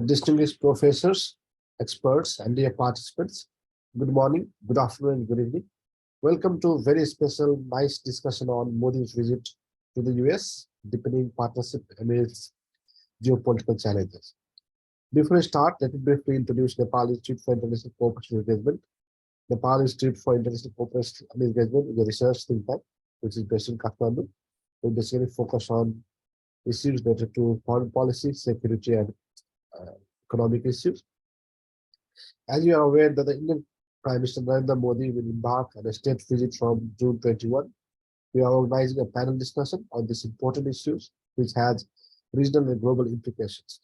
distinguished professors, experts, and dear participants. Good morning, good afternoon, and good evening. Welcome to a very special, nice discussion on Modi's visit to the US, deepening partnership amidst geopolitical challenges. Before I start, let me briefly introduce Nepal Institute for International Cooperation and Engagement. Nepal Institute for International Cooperation and Engagement is a research think tank which is based in Kathmandu. We basically focus on issues related to foreign policy, security, and economic issues. As you are aware that the Indian Prime Minister Narendra Modi will embark on a state visit from June 21. We are organizing a panel discussion on these important issues, which has regional and global implications.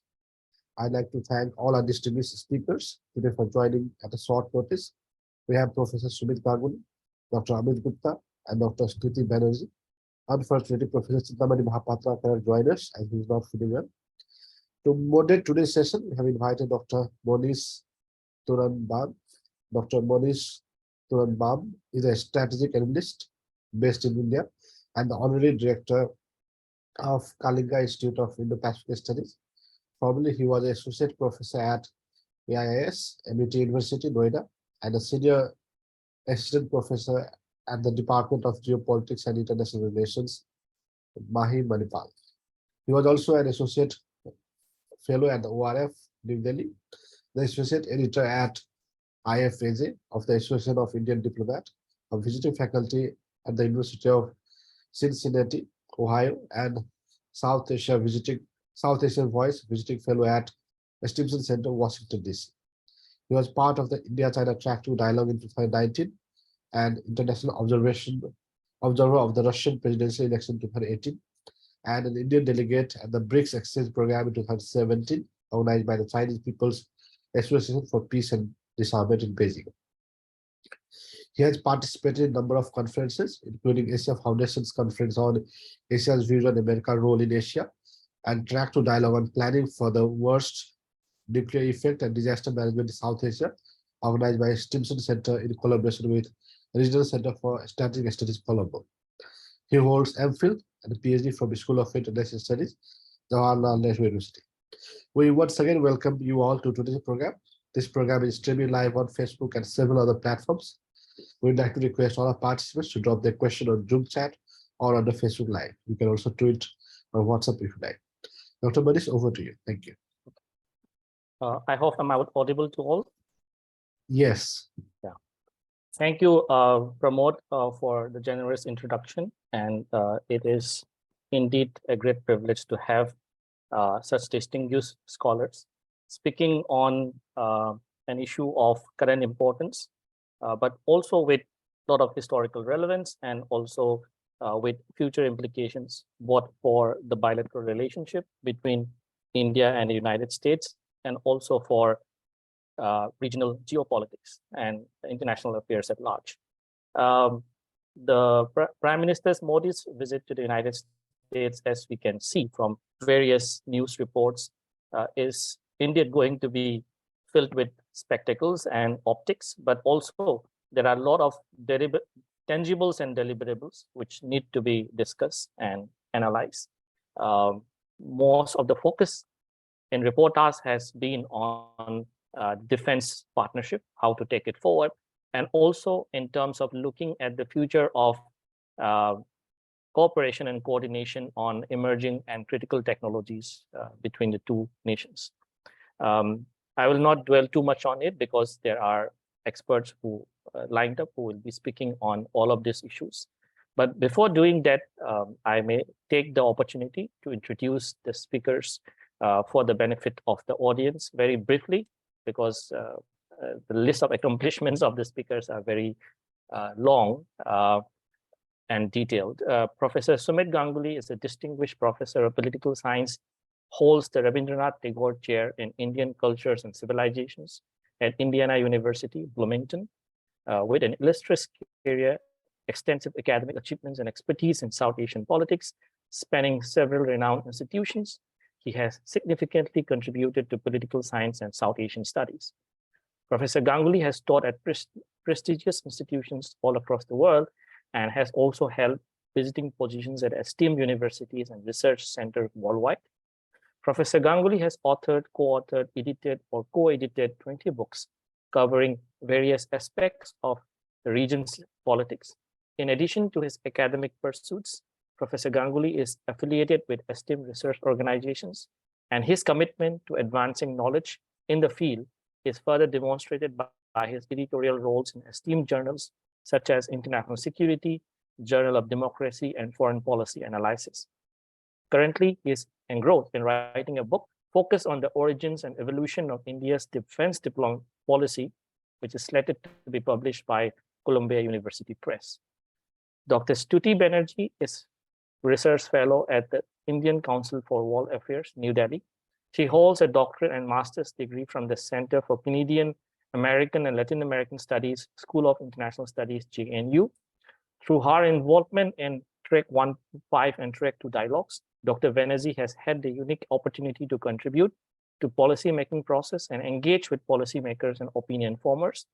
I'd like to thank all our distinguished speakers today for joining at a short notice. We have Professor Sumit Ganguly, Dr. Amit Gupta, and Dr. Stuti Banerjee. Unfortunately, Professor Chintamani Mahapatra cannot join us as he is not feeling well. To moderate today's session, we have invited Dr. Monish Turanbam. Dr. Monish Turanbam is a strategic analyst based in India and the honorary director of Kalinga Institute of Indo-Pacific Studies. Formerly, he was an associate professor at IIS, MIT University, Noida, and a senior assistant professor at the Department of Geopolitics and International Relations, Mahi, Manipal. He was also an associate fellow at the ORF, New Delhi, the associate editor at IFAJ of the Association of Indian Diplomats, a visiting faculty at the University of Cincinnati, Ohio, and South Asian Voice visiting fellow at the Stimson Center, Washington, D.C. He was part of the India-China Track 2 dialogue in 2019 and international observer of the Russian presidential election in 2018, and an Indian delegate at the BRICS Exchange Program in 2017, organized by the Chinese People's Association for Peace and Disarmament in Beijing. He has participated in a number of conferences, including Asia Foundation's conference on Asia's views on America's role in Asia, and Track 2 dialogue on planning for the worst nuclear effect and disaster management in South Asia, organized by Stimson Center in collaboration with Regional Center for Strategic Studies, Colombo. He holds MPhil and a PhD from the School of International Studies, Jawaharlal Nehru University. We once again welcome you all to today's program. This program is streaming live on Facebook and several other platforms. We'd like to request all our participants to drop their question on Zoom chat or on the Facebook Live. You can also tweet or WhatsApp if you like. Dr. Manish, over to you. Thank you. I hope I'm audible to all. Yes. Yeah. Thank you, Pramod, for the generous introduction. And it is indeed a great privilege to have such distinguished scholars speaking on an issue of current importance, but also with a lot of historical relevance and also with future implications, both for the bilateral relationship between India and the United States, and also for regional geopolitics and international affairs at large. The Prime Minister Modi's visit to the United States, as we can see from various news reports, is indeed going to be filled with spectacles and optics, but also there are a lot of tangibles and deliverables which need to be discussed and analyzed. Most of the focus in reportage has been on defense partnership, how to take it forward, and also in terms of looking at the future of cooperation and coordination on emerging and critical technologies between the two nations. I will not dwell too much on it because there are experts who lined up who will be speaking on all of these issues. But before doing that, I may take the opportunity to introduce the speakers for the benefit of the audience very briefly, because the list of accomplishments of the speakers are very long and detailed. Professor Sumit Ganguly is a distinguished professor of political science, holds the Rabindranath Tagore Chair in Indian Cultures and Civilizations at Indiana University, Bloomington, with an illustrious career, extensive academic achievements and expertise in South Asian politics, spanning several renowned institutions. He has significantly contributed to political science and South Asian studies. Professor Ganguly has taught at prestigious institutions all across the world and has also held visiting positions at esteemed universities and research centers worldwide. Professor Ganguly has authored, co-authored, edited, or co-edited 20 books covering various aspects of the region's politics. In addition to his academic pursuits, Professor Ganguly is affiliated with esteemed research organizations, and his commitment to advancing knowledge in the field is further demonstrated by his editorial roles in esteemed journals such as International Security, Journal of Democracy, and Foreign Policy Analysis. Currently, he is engrossed in writing a book focused on the origins and evolution of India's defense diplomacy policy, which is slated to be published by Columbia University Press. Dr. Stuti Banerjee is Research Fellow at the Indian Council for World Affairs, New Delhi. She holds a doctorate and master's degree from the Center for Canadian, American, and Latin American Studies, School of International Studies, JNU. Through her involvement in Track 1-5 and Track 2 dialogues, Dr. Banerjee has had the unique opportunity to contribute to policy-making process and engage with policymakers and opinion formers.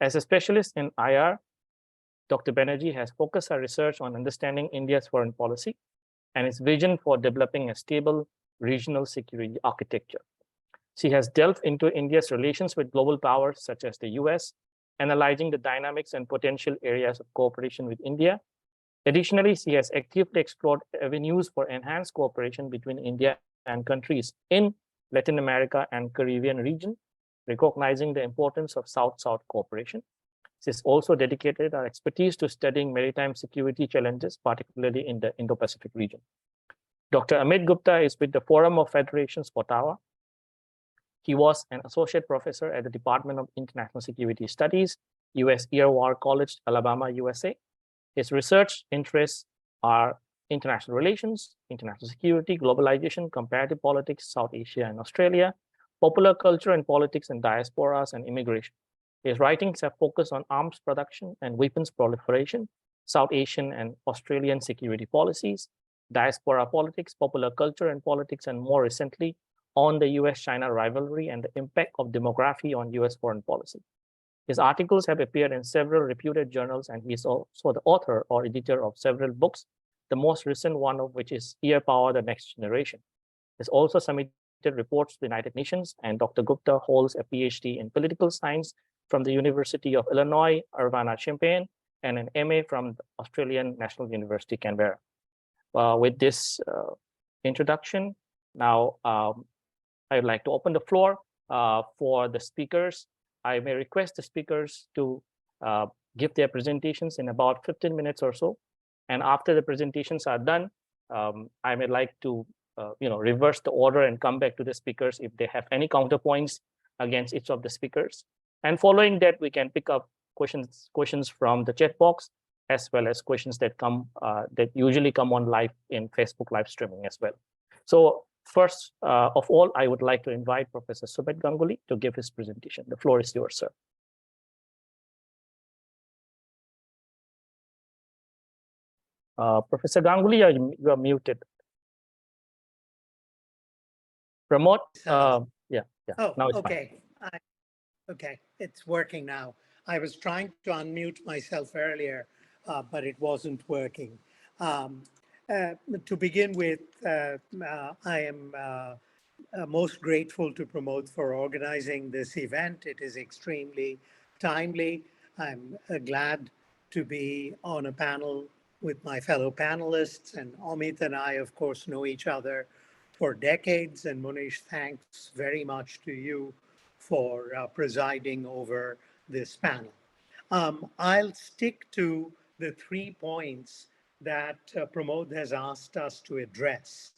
As a specialist in IR, Dr. Banerjee has focused her research on understanding India's foreign policy and its vision for developing a stable regional security architecture. She has delved into India's relations with global powers such as the US, analyzing the dynamics and potential areas of cooperation with India. Additionally, she has actively explored avenues for enhanced cooperation between India and countries in Latin America and Caribbean region, recognizing the importance of South-South cooperation. She has also dedicated her expertise to studying maritime security challenges, particularly in the Indo-Pacific region. Dr. Amit Gupta is with the Forum of Federations, Ottawa. He was an associate professor at the Department of International Security Studies, U.S. War College, Alabama, USA. His research interests are international relations, international security, globalization, comparative politics, South Asia and Australia, popular culture and politics and diasporas and immigration. His writings have focused on arms production and weapons proliferation, South Asian and Australian security policies, diaspora politics, popular culture and politics, and more recently, on the US-China rivalry and the impact of demography on US foreign policy. His articles have appeared in several reputed journals, and he is also the author or editor of several books, the most recent one of which is Air Power, the Next Generation. He has also submitted reports to the United Nations, and Dr. Gupta holds a PhD in political science from the University of Illinois, Urbana-Champaign, and an MA from the Australian National University, Canberra. With this introduction, now I would like to open the floor for the speakers. I may request the speakers to give their presentations in about 15 minutes or so. And after the presentations are done, I may like to reverse the order and come back to the speakers if they have any counterpoints against each of the speakers. And following that, we can pick up questions from the chat box, as well as questions that that usually come on live in Facebook live streaming as well. So first of all, I would like to invite Professor Sumit Ganguly to give his presentation. The floor is yours, sir. Professor Ganguly, you are muted. Pramod, yeah. Oh, now it's okay. Okay, it's working now. I was trying to unmute myself earlier, but it wasn't working. To begin with, I am most grateful to Pramod for organizing this event. It is extremely timely. I'm glad to be on a panel with my fellow panelists, and Amit and I, of course, know each other for decades. And Munish, thanks very much to you for presiding over this panel. I'll stick to the 3 points that Pramod has asked us to address.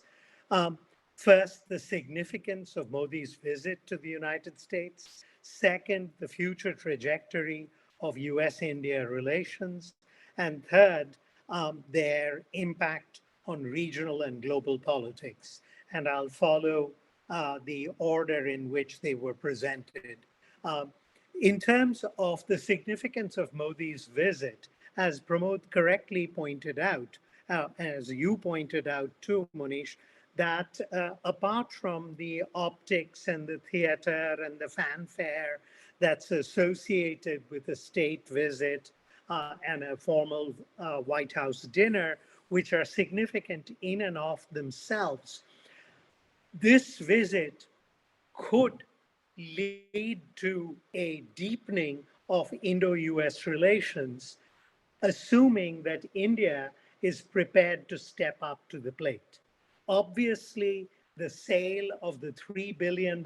First, the significance of Modi's visit to the United States. Second, the future trajectory of US-India relations. And third, their impact on regional and global politics. And I'll follow the order in which they were presented. In terms of the significance of Modi's visit, as Pramod correctly pointed out, as you pointed out too, Munish, that apart from the optics and the theater and the fanfare that's associated with a state visit and a formal White House dinner, which are significant in and of themselves, This visit could lead to a deepening of Indo-US relations, assuming that India is prepared to step up to the plate. Obviously, the sale of the $3 billion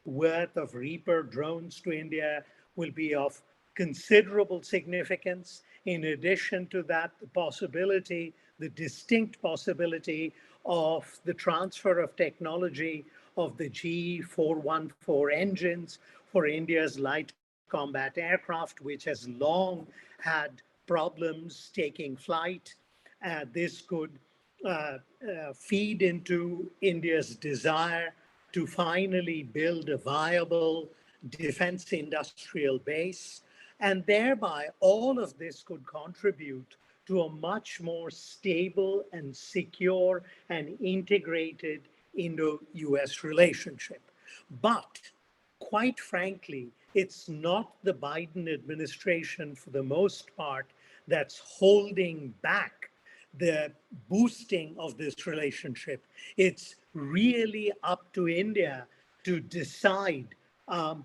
worth of Reaper drones to India will be of considerable significance. In addition to that, the possibility, the distinct possibility of the transfer of technology of the G414 engines for India's light combat aircraft, which has long had problems taking flight. This could feed into India's desire to finally build a viable defense industrial base. And thereby, all of this could contribute to a much more stable and secure and integrated Indo-US relationship. But quite frankly, it's not the Biden administration, for the most part, that's holding back the boosting of this relationship. It's really up to India to decide uh,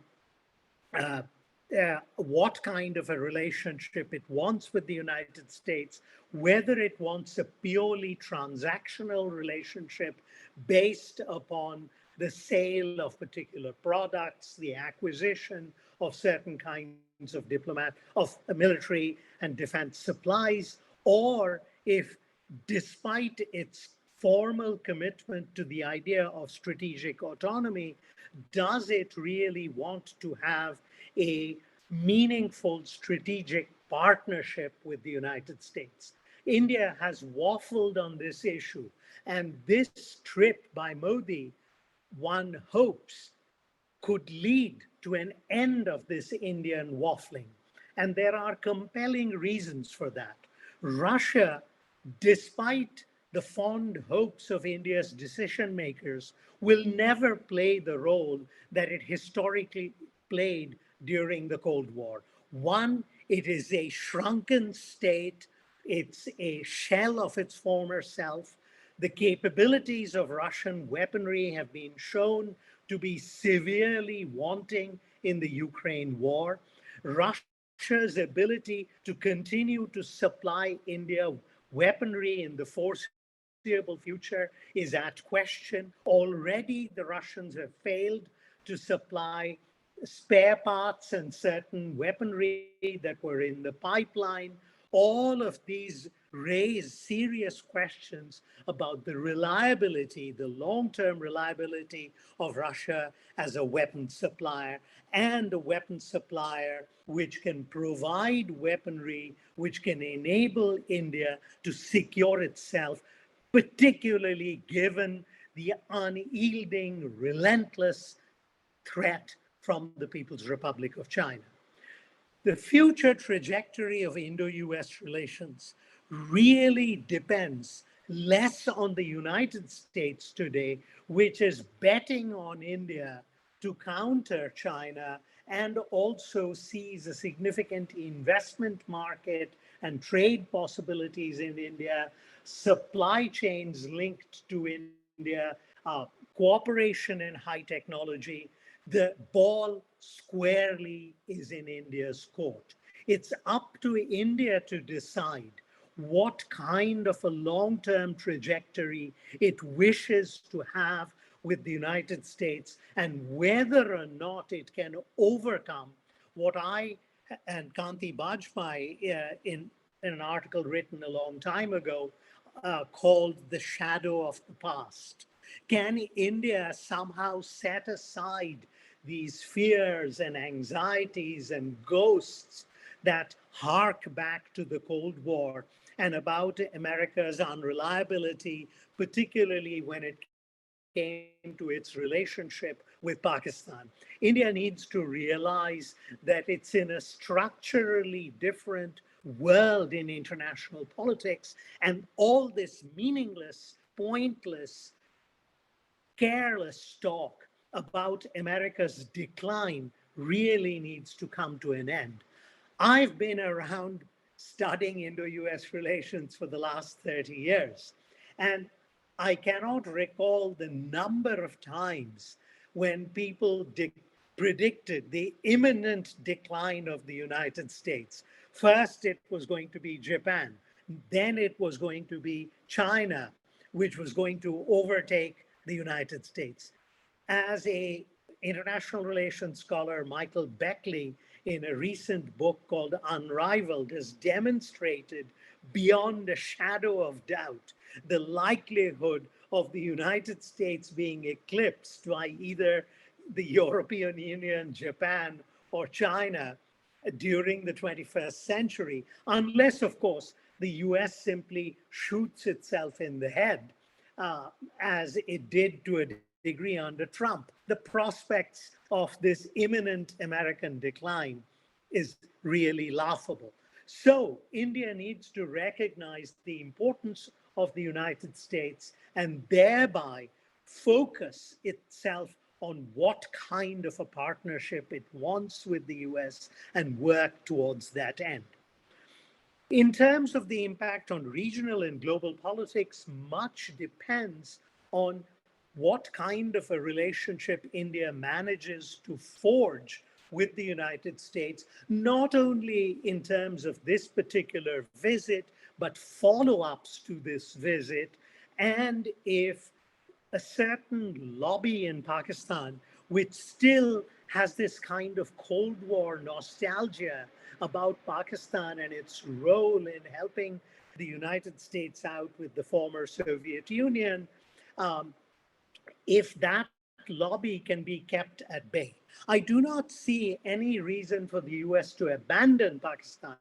what kind of a relationship it wants with the United States, whether it wants a purely transactional relationship based upon the sale of particular products, the acquisition of certain kinds of military and defense supplies, or if, despite its formal commitment to the idea of strategic autonomy, does it really want to have a meaningful strategic partnership with the United States? India has waffled on this issue, and this trip by Modi, one hopes, could lead to an end of this Indian waffling. And there are compelling reasons for that. Russia, despite the fond hopes of India's decision makers, will never play the role that it historically played during the Cold War. One, it is a shrunken state. It's a shell of its former self. The capabilities of Russian weaponry have been shown to be severely wanting in the Ukraine war. Russia's ability to continue to supply India weaponry in the foreseeable future is at question. Already, the Russians have failed to supply spare parts and certain weaponry that were in the pipeline. All of these raise serious questions about the reliability, the long-term reliability of Russia as a weapon supplier, and a weapon supplier which can provide weaponry, which can enable India to secure itself, particularly given the unyielding, relentless threat from the People's Republic of China. The future trajectory of Indo-US relations really depends less on the United States today, which is betting on India to counter China and also sees a significant investment market and trade possibilities in India, supply chains linked to India, cooperation in high technology. The ball squarely is in India's court. It's up to India to decide what kind of a long-term trajectory it wishes to have with the United States and whether or not it can overcome what I and Kanti Bajpai in an article written a long time ago called the shadow of the past. Can India somehow set aside these fears and anxieties and ghosts that hark back to the Cold War and about America's unreliability, particularly when it came to its relationship with Pakistan? India needs to realize that it's in a structurally different world in international politics, and all this meaningless, pointless, careless talk about America's decline really needs to come to an end. I've been around studying Indo-US relations for the last 30 years. And I cannot recall the number of times when people predicted the imminent decline of the United States. First, it was going to be Japan. Then it was going to be China, which was going to overtake the United States. As a international relations scholar, Michael Beckley, in a recent book called Unrivaled, has demonstrated beyond a shadow of doubt the likelihood of the United States being eclipsed by either the European Union, Japan, or China during the 21st century, unless, of course, the US simply shoots itself in the head, as it did to a degree under Trump. The prospects of this imminent American decline is really laughable. So India needs to recognize the importance of the United States and thereby focus itself on what kind of a partnership it wants with the US and work towards that end. In terms of the impact on regional and global politics, much depends on what kind of a relationship India manages to forge with the United States, not only in terms of this particular visit, but follow-ups to this visit, and if a certain lobby in Pakistan, which still has this kind of Cold War nostalgia about Pakistan and its role in helping the United States out with the former Soviet Union, if that lobby can be kept at bay. I do not see any reason for the US to abandon Pakistan,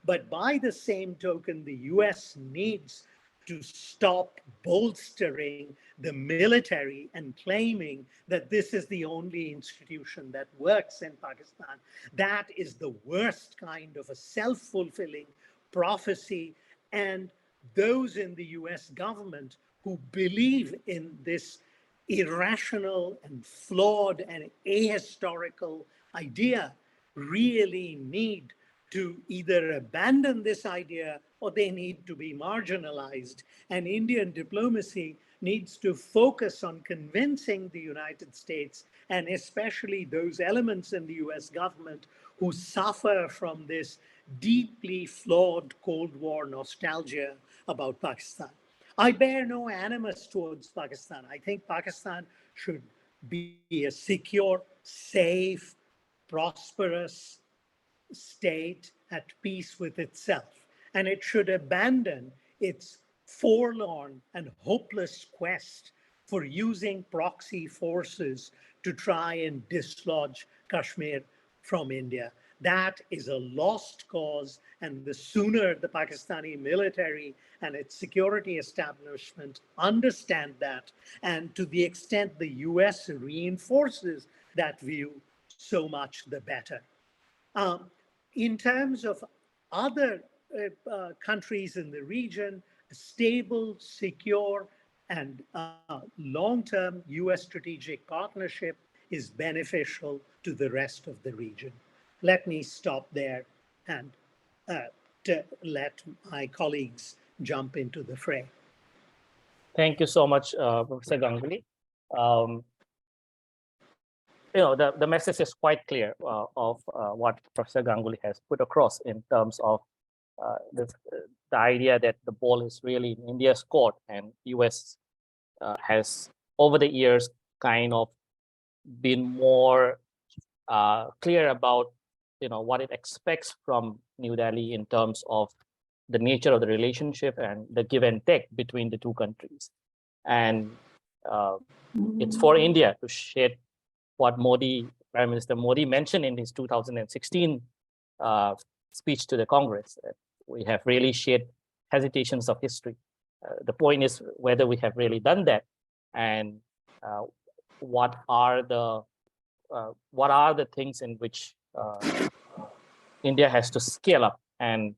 but by the same token, the US needs to stop bolstering the military and claiming that this is the only institution that works in Pakistan. That is the worst kind of a self-fulfilling prophecy. And those in the US government who believe in this irrational and flawed and ahistorical idea really need to either abandon this idea or they need to be marginalized. And Indian diplomacy needs to focus on convincing the United States, and especially those elements in the US government who suffer from this deeply flawed Cold War nostalgia about Pakistan. I bear no animus towards Pakistan. I think Pakistan should be a secure, safe, prosperous state at peace with itself. And it should abandon its forlorn and hopeless quest for using proxy forces to try and dislodge Kashmir from India. That is a lost cause, and the sooner the Pakistani military and its security establishment understand that, and to the extent the US reinforces that view, so much the better. In terms of other countries in the region, a stable, secure, and long-term US strategic partnership is beneficial to the rest of the region. Let me stop there and to let my colleagues jump into the fray. Thank you so much, Professor Ganguly. The message is quite clear of what Professor Ganguly has put across in terms of the idea that the ball is really in India's court, and US has over the years kind of been more clear about what it expects from New Delhi in terms of the nature of the relationship and the give and take between the two countries. And it's for India to shed what Prime Minister Modi mentioned in his 2016 speech to the Congress. We have really shared hesitations of history. The point is whether we have really done that, and what are the things in which India has to scale up and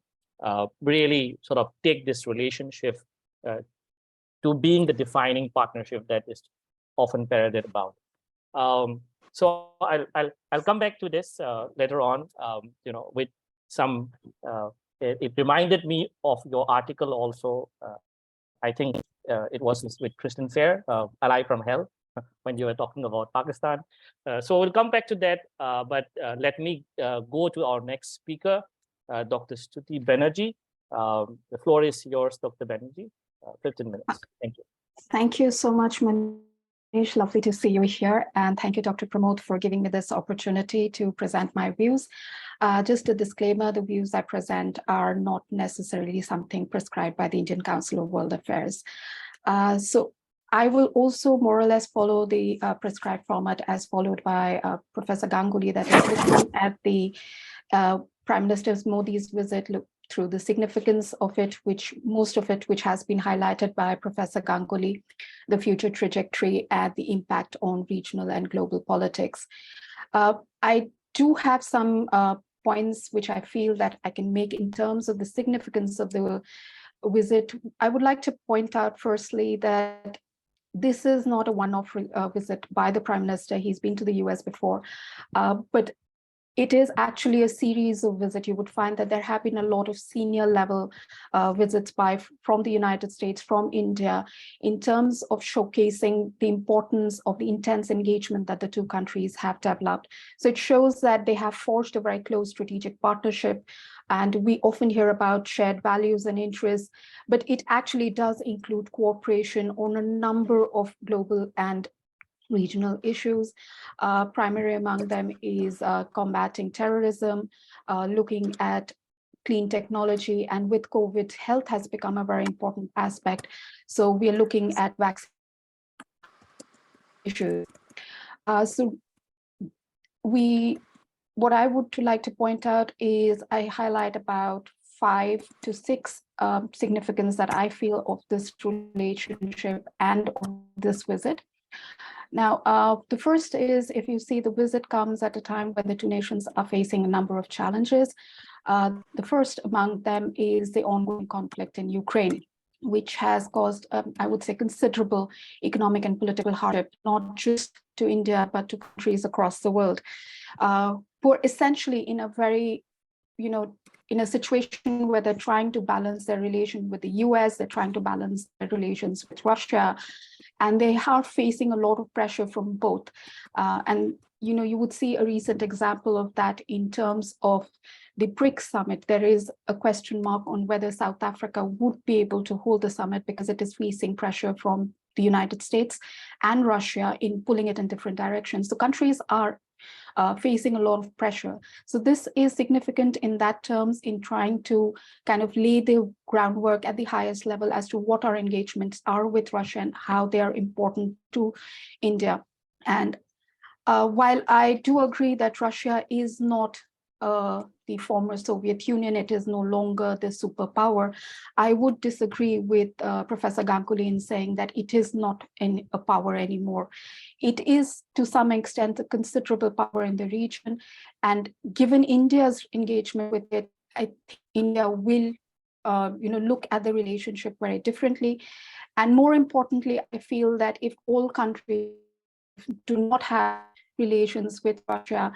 really sort of take this relationship to being the defining partnership that is often parodied about. So I'll come back to this later on. With some. It reminded me of your article also. I think it was with Kristen Fair, Ally from Hell, when you were talking about Pakistan. So we'll come back to that, but let me go to our next speaker, Dr. Stuti Banerjee. The floor is yours, Dr. Banerjee. 15 minutes. Thank you. Thank you so much, Manish. Lovely to see you here. And thank you, Dr. Pramod, for giving me this opportunity to present my views. Just a disclaimer, the views I present are not necessarily something prescribed by the Indian Council of World Affairs. So I will also more or less follow the prescribed format as followed by Professor Ganguly, that is looking at the Prime Minister Modi's visit, look through the significance of it, most of it has been highlighted by Professor Ganguly, the future trajectory and the impact on regional and global politics. I do have some points which I feel that I can make in terms of the significance of the visit. I would like to point out firstly that this is not a one-off visit by the Prime Minister. He's been to the US before, but it is actually a series of visits. You would find that there have been a lot of senior level visits from the United States, from India, in terms of showcasing the importance of the intense engagement that the two countries have developed. So it shows that they have forged a very close strategic partnership. And we often hear about shared values and interests, but it actually does include cooperation on a number of global and regional issues. Primary among them is combating terrorism, looking at clean technology, and with COVID, health has become a very important aspect. So we are looking at vaccine issues. What I would like to point out is I highlight about 5 to 6 significance that I feel of this relationship and of this visit. Now, the first is, if you see, the visit comes at a time when the two nations are facing a number of challenges. The first among them is the ongoing conflict in Ukraine, which has caused, I would say, considerable economic and political hardship, not just to India, but to countries across the world, who are essentially in a very, in a situation where they're trying to balance their relation with the US, they're trying to balance their relations with Russia, and they are facing a lot of pressure from both. And you would see a recent example of that in terms of the BRICS summit. There is a question mark on whether South Africa would be able to hold the summit because it is facing pressure from the United States and Russia in pulling it in different directions. So countries are facing a lot of pressure. So this is significant in that terms, in trying to kind of lay the groundwork at the highest level as to what our engagements are with Russia and how they are important to India. And while I do agree that Russia is not the former Soviet Union, it is no longer the superpower, I would disagree with Professor Ganguly in saying that it is not a power anymore. It is, to some extent, a considerable power in the region. And given India's engagement with it, I think India will look at the relationship very differently. And more importantly, I feel that if all countries do not have relations with Russia,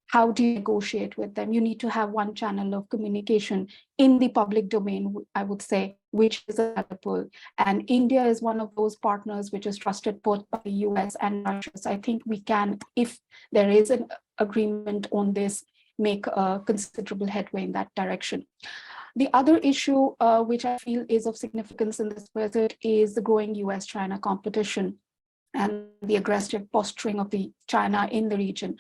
how do you negotiate with them? You need to have one channel of communication in the public domain, I would say, which is a pull. And India is one of those partners which is trusted both by the US and Russia. So I think we can, if there is an agreement on this, make a considerable headway in that direction. The other issue which I feel is of significance in this visit is the growing US-China competition and the aggressive posturing of the China in the region.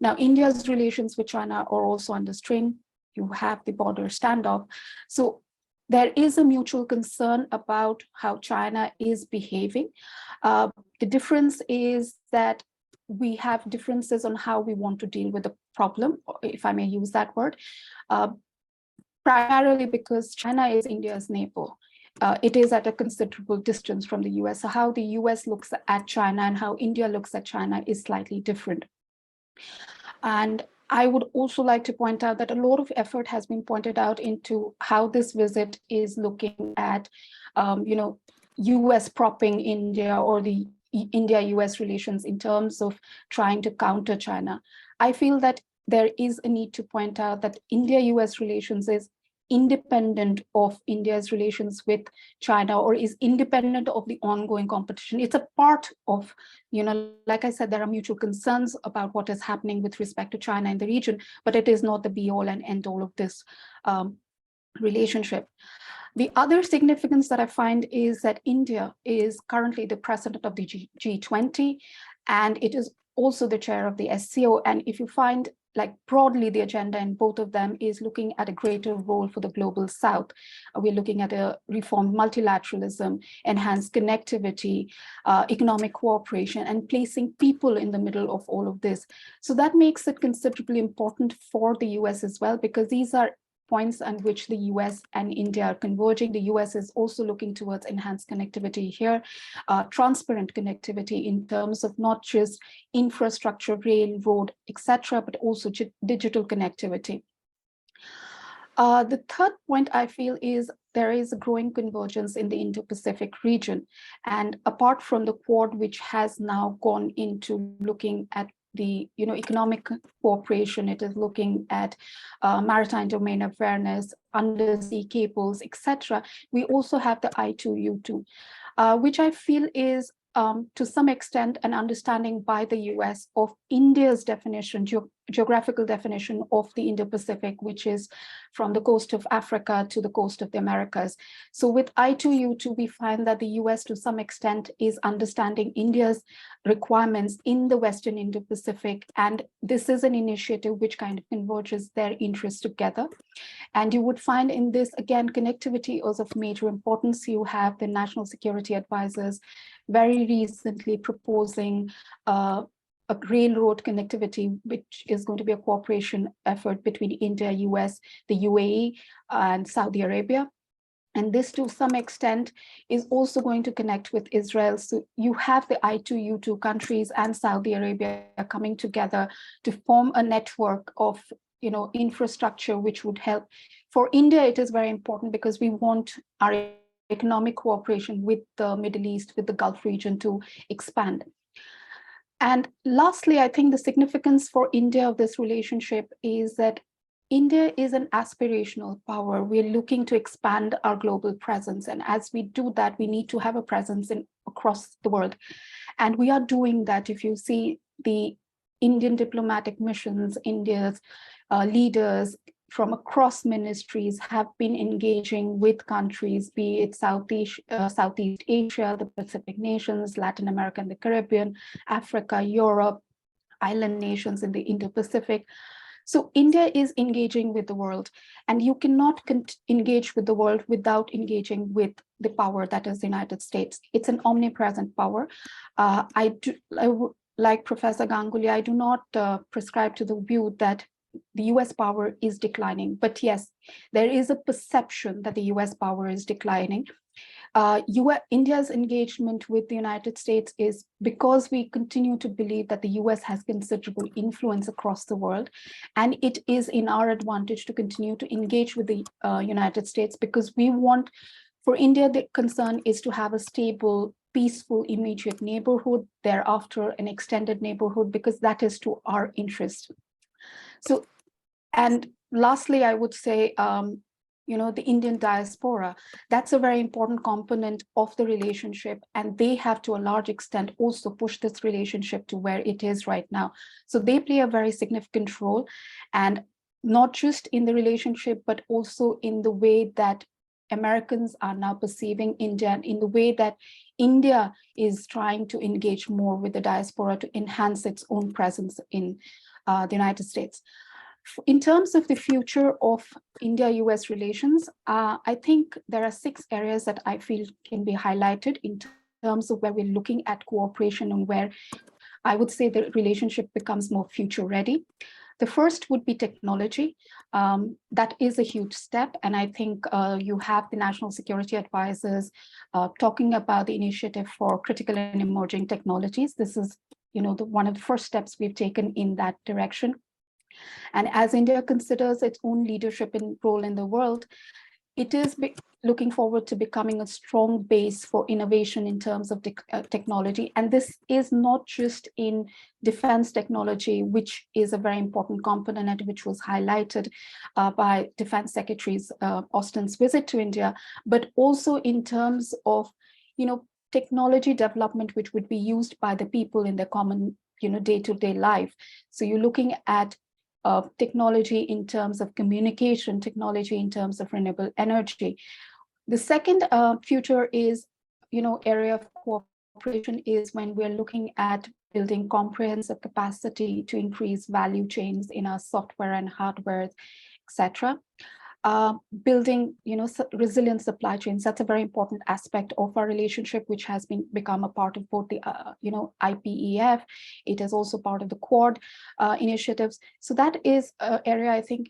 Now, India's relations with China are also under strain. You have the border standoff. So there is a mutual concern about how China is behaving. The difference is that we have differences on how we want to deal with the problem, if I may use that word, primarily because China is India's neighbor. It is at a considerable distance from the US. So how the US looks at China and how India looks at China is slightly different. And I would also like to point out that a lot of effort has been pointed out into how this visit is looking at, US propping India or the India-US relations in terms of trying to counter China. I feel that there is a need to point out that India-US relations is independent of India's relations with China or is independent of the ongoing competition. It's a part of, like I said, there are mutual concerns about what is happening with respect to China in the region, but it is not the be all and end all of this relationship. The other significance that I find is that India is currently the president of the G20, and it is also the chair of the SCO. And if you find, like, broadly, the agenda in both of them is looking at a greater role for the global South. We're looking at a reformed multilateralism, enhanced connectivity, economic cooperation, and placing people in the middle of all of this. So that makes it considerably important for the US as well, because these are points on which the US and India are converging. The US is also looking towards enhanced connectivity here, transparent connectivity in terms of not just infrastructure, rail, road, etc., but also digital connectivity. The third point I feel is there is a growing convergence in the Indo-Pacific region. And apart from the Quad, which has now gone into looking at the economic cooperation, it is looking at maritime domain awareness, undersea cables, etc. We also have the I2U2, which I feel is to some extent an understanding by the US of India's definition, geographical definition of the Indo-Pacific, which is from the coast of Africa to the coast of the Americas. So with I2U2, we find that the US to some extent is understanding India's requirements in the Western Indo-Pacific. And this is an initiative which kind of converges their interests together. And you would find in this, again, connectivity is of major importance. You have the national security advisors very recently proposing a railroad connectivity, which is going to be a cooperation effort between India, US, the UAE, and Saudi Arabia. And this, to some extent, is also going to connect with Israel. So you have the I2U2 countries and Saudi Arabia coming together to form a network of infrastructure which would help. For India, it is very important because we want our economic cooperation with the Middle East, with the Gulf region to expand. And lastly, I think the significance for India of this relationship is that India is an aspirational power. We're looking to expand our global presence. And as we do that, we need to have a presence across the world. And we are doing that. If you see the Indian diplomatic missions, India's leaders from across ministries have been engaging with countries, be it Southeast Asia, the Pacific nations, Latin America and the Caribbean, Africa, Europe, island nations in the Indo-Pacific. So India is engaging with the world, and you cannot engage with the world without engaging with the power that is the United States. It's an omnipresent power. Like Professor Ganguly, I do not prescribe to the view that the US power is declining. But yes, there is a perception that the US power is declining. India's engagement with the United States is because we continue to believe that the US has considerable influence across the world. And it is in our advantage to continue to engage with the United States, because we want, for India, the concern is to have a stable, peaceful, immediate neighborhood, thereafter an extended neighborhood, because that is to our interest. So, and lastly, I would say, the Indian diaspora, that's a very important component of the relationship. And they have, to a large extent, also pushed this relationship to where it is right now. So they play a very significant role, and not just in the relationship, but also in the way that Americans are now perceiving India, and in the way that India is trying to engage more with the diaspora to enhance its own presence in the United States. In terms of the future of India-US relations, I think there are 6 areas that I feel can be highlighted in terms of where we're looking at cooperation and where I would say the relationship becomes more future ready. The first would be technology. That is a huge step. And I think you have the national security advisors talking about the initiative for critical and emerging technologies. This is one of the first steps we've taken in that direction. And as India considers its own leadership and role in the world, it is looking forward to becoming a strong base for innovation in terms of technology. And this is not just in defense technology, which is a very important component, which was highlighted by Defense Secretary Austin's visit to India, but also in terms of, technology development, which would be used by the people in their common, day-to-day life. So you're looking at technology in terms of communication, technology in terms of renewable energy. The second future is, area of cooperation is when we're looking at building comprehensive capacity to increase value chains in our software and hardware, etc. Building, resilient supply chains. That's a very important aspect of our relationship, which has become a part of both the, IPEF. It is also part of the Quad initiatives. So that is an area, I think,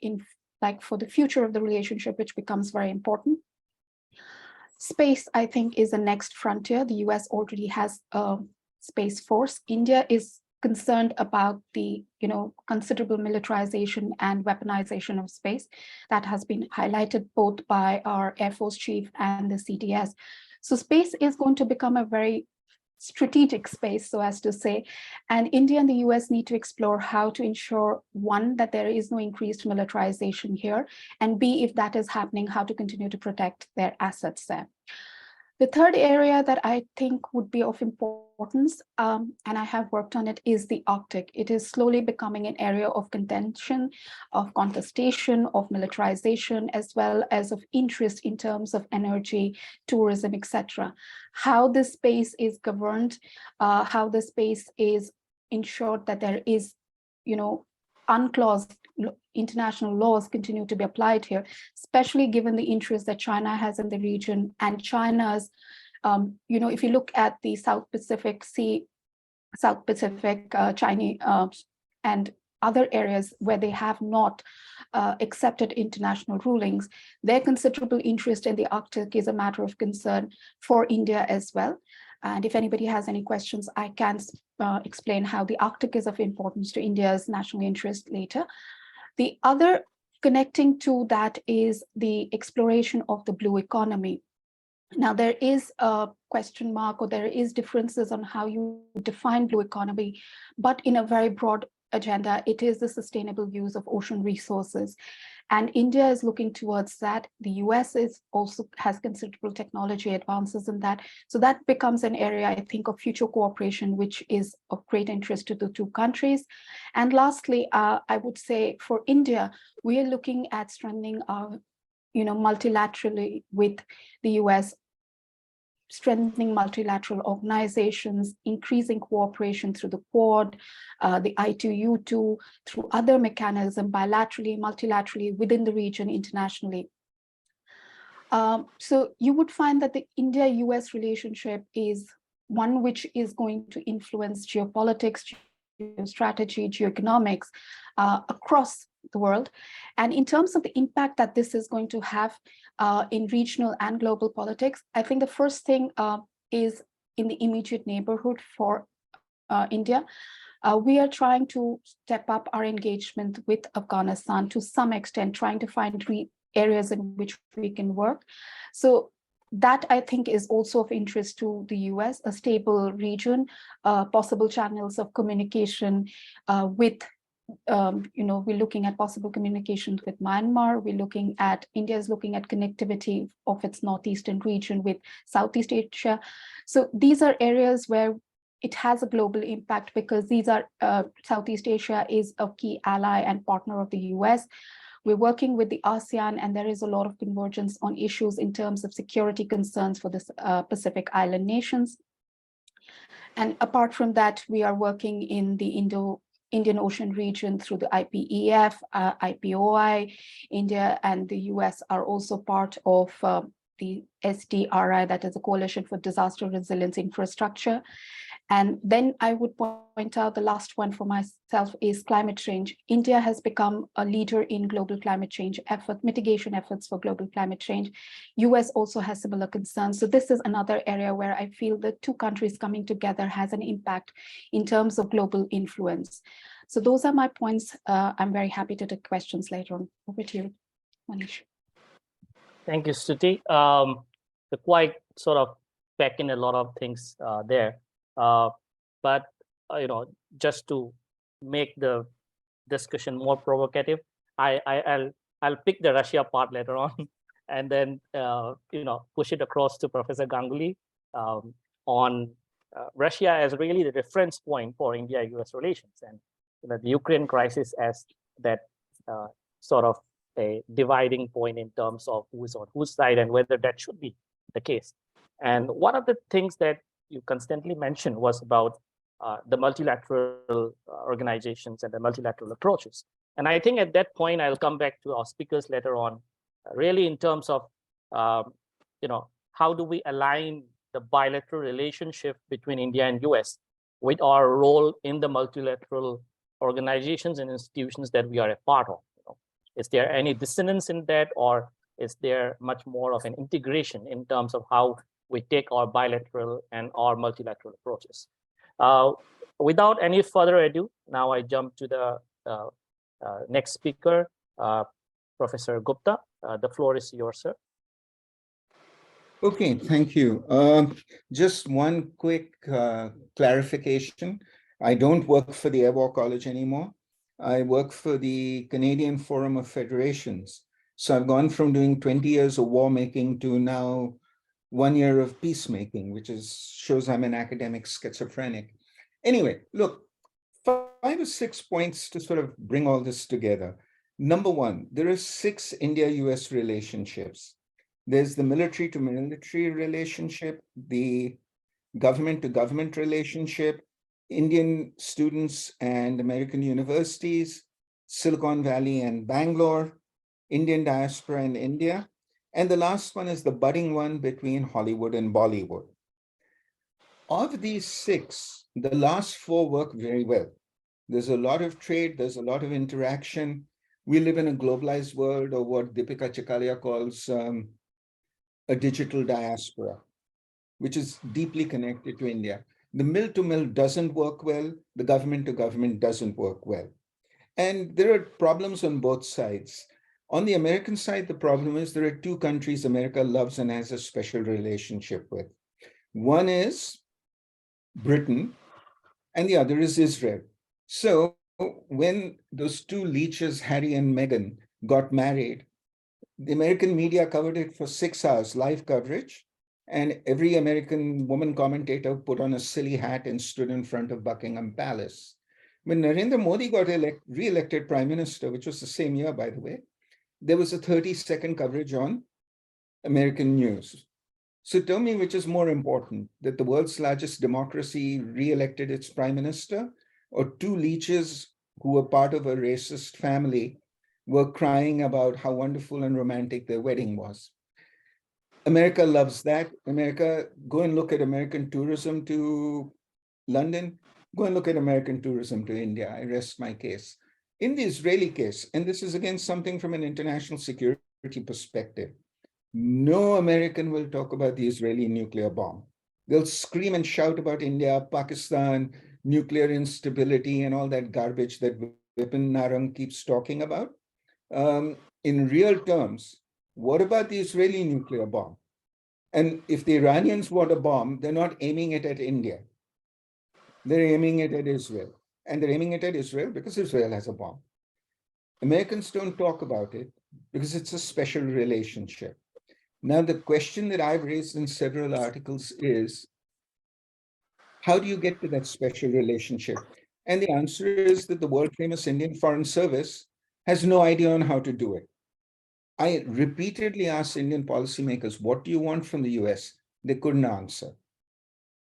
for the future of the relationship, which becomes very important. Space, I think, is the next frontier. The US already has a space force. India is concerned about the considerable militarization and weaponization of space that has been highlighted both by our Air Force Chief and the CDS. So space is going to become a very strategic space, so as to say, and India and the US need to explore how to ensure, one, that there is no increased militarization here, and B, if that is happening, how to continue to protect their assets there. The third area that I think would be of importance, and I have worked on it, is the Arctic. It is slowly becoming an area of contention, of contestation, of militarization, as well as of interest in terms of energy, tourism, etc. How this space is governed, how the space is ensured that there is, unclosed international laws continue to be applied here, especially given the interest that China has in the region, and China's, if you look at the South Pacific Sea, Chinese, and other areas where they have not accepted international rulings, their considerable interest in the Arctic is a matter of concern for India as well. And if anybody has any questions, I can explain how the Arctic is of importance to India's national interest later. The other connecting to that is the exploration of the blue economy. Now, there is a question mark, or there is differences on how you define blue economy, but in a very broad agenda, it is the sustainable use of ocean resources. And India is looking towards that. The US also has considerable technology advances in that. So that becomes an area, I think, of future cooperation, which is of great interest to the two countries. And lastly, I would say for India, we are looking at strengthening our, multilaterally with the US, strengthening multilateral organizations, increasing cooperation through the Quad, the I2U2, through other mechanisms, bilaterally, multilaterally, within the region, internationally. So you would find that the India-US relationship is one which is going to influence geopolitics, geostrategy, geoeconomics across the world. And in terms of the impact that this is going to have in regional and global politics, I think the first thing is in the immediate neighborhood for India. We are trying to step up our engagement with Afghanistan to some extent, trying to find areas in which we can work. So that, I think, is also of interest to the US, a stable region, possible channels of communication with, we're looking at possible communications with Myanmar. India is looking at connectivity of its northeastern region with Southeast Asia. So these are areas where it has a global impact, because these are, Southeast Asia is a key ally and partner of the US. We're working with the ASEAN, and there is a lot of convergence on issues in terms of security concerns for the Pacific Island nations. And apart from that, we are working in the Indian Ocean region through the IPEF, IPOI. India and the US are also part of the SDRI, that is a Coalition for Disaster Resilience Infrastructure. And then I would point out the last one for myself is climate change. India has become a leader in global climate change mitigation efforts for global climate change. US also has similar concerns. So this is another area where I feel the two countries coming together has an impact in terms of global influence. So those are my points. I'm very happy to take questions later on. Over to you, Manish. Thank you, Stuti. The quite sort of pack in a lot of things there, but just to make the discussion more provocative, I'll pick the Russia part later on, and then push it across to Professor Ganguly on Russia as really the reference point for India-US relations, and the Ukraine crisis as that sort of a dividing point in terms of who's on whose side and whether that should be the case. And one of the things that you constantly mentioned was about the multilateral organizations and the multilateral approaches. And I think at that point, I'll come back to our speakers later on, really in terms of, how do we align the bilateral relationship between India and US with our role in the multilateral organizations and institutions that we are a part of. Is there any dissonance in that, or is there much more of an integration in terms of how we take our bilateral and our multilateral approaches? Without any further ado, now I jump to the next speaker, Professor Gupta. The floor is yours, sir. Okay, thank you. Just one quick clarification. I don't work for the Air War College anymore. I work for the Canadian Forum of Federations. So I've gone from doing 20 years of war making to now 1 year of peacemaking, which shows I'm an academic schizophrenic. Anyway, look, 5 or 6 points to sort of bring all this together. Number one, there are 6 India-US relationships. There's the military-to-military relationship, the government-to-government relationship, Indian students and American universities, Silicon Valley and Bangalore, Indian diaspora in India, and the last one is the budding one between Hollywood and Bollywood. Of these 6, the last 4 work very well. There's a lot of trade, there's a lot of interaction. We live in a globalized world, or what Deepika Chikalia calls a digital diaspora, which is deeply connected to India. The mill-to-mill doesn't work well, the government-to-government doesn't work well. And there are problems on both sides. On the American side, the problem is there are 2 countries America loves and has a special relationship with. One is Britain, and the other is Israel. So when those 2 leeches, Harry and Meghan, got married, the American media covered it for 6 hours, live coverage. And every American woman commentator put on a silly hat and stood in front of Buckingham Palace. When Narendra Modi got re-elected prime minister, which was the same year, by the way, there was a 30-second coverage on American news. So tell me which is more important, that the world's largest democracy re-elected its prime minister, or 2 leeches who were part of a racist family were crying about how wonderful and romantic their wedding was. America loves that. America, go and look at American tourism to London. Go and look at American tourism to India. I rest my case. In the Israeli case, and this is again something from an international security perspective, no American will talk about the Israeli nuclear bomb. They'll scream and shout about India, Pakistan, nuclear instability, and all that garbage that Vipin Narang keeps talking about. In real terms, what about the Israeli nuclear bomb? And if the Iranians want a bomb, they're not aiming it at India. They're aiming it at Israel. And they're aiming it at Israel because Israel has a bomb. Americans don't talk about it because it's a special relationship. Now, the question that I've raised in several articles is, how do you get to that special relationship? And the answer is that the world-famous Indian Foreign Service has no idea on how to do it. I repeatedly asked Indian policymakers, what do you want from the US? They couldn't answer.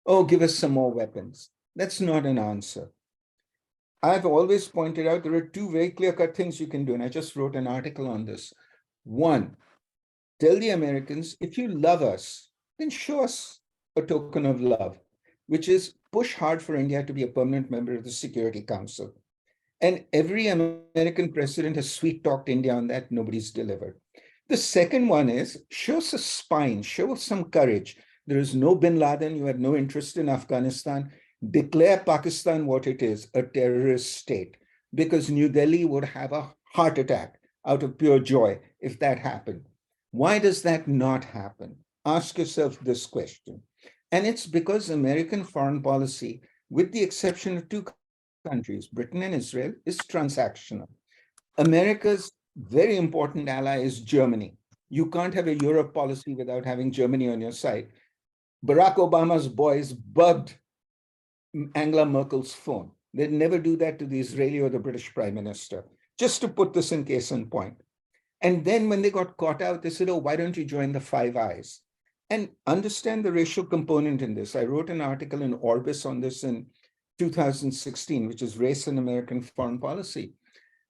Oh, give us some more weapons. That's not an answer. I've always pointed out there are 2 very clear-cut things you can do, and I just wrote an article on this. 1, tell the Americans, if you love us, then show us a token of love, which is push hard for India to be a permanent member of the Security Council. And every American president has sweet-talked India on that. Nobody's delivered. The second one is show us a spine, show us some courage. There is no bin Laden. You had no interest in Afghanistan. Declare Pakistan what it is, a terrorist state, because New Delhi would have a heart attack out of pure joy if that happened. Why does that not happen? Ask yourself this question. And it's because American foreign policy, with the exception of two countries, Britain and Israel, is transactional. America's very important ally is Germany. You can't have a Europe policy without having Germany on your side. Barack Obama's boys bugged Angela Merkel's phone. They'd never do that to the Israeli or the British prime minister, just to put this in case in point. And then when they got caught out, they said, oh, why don't you join the Five Eyes? And understand the racial component in this. I wrote an article in Orbis on this in 2016, which is Race in American Foreign Policy.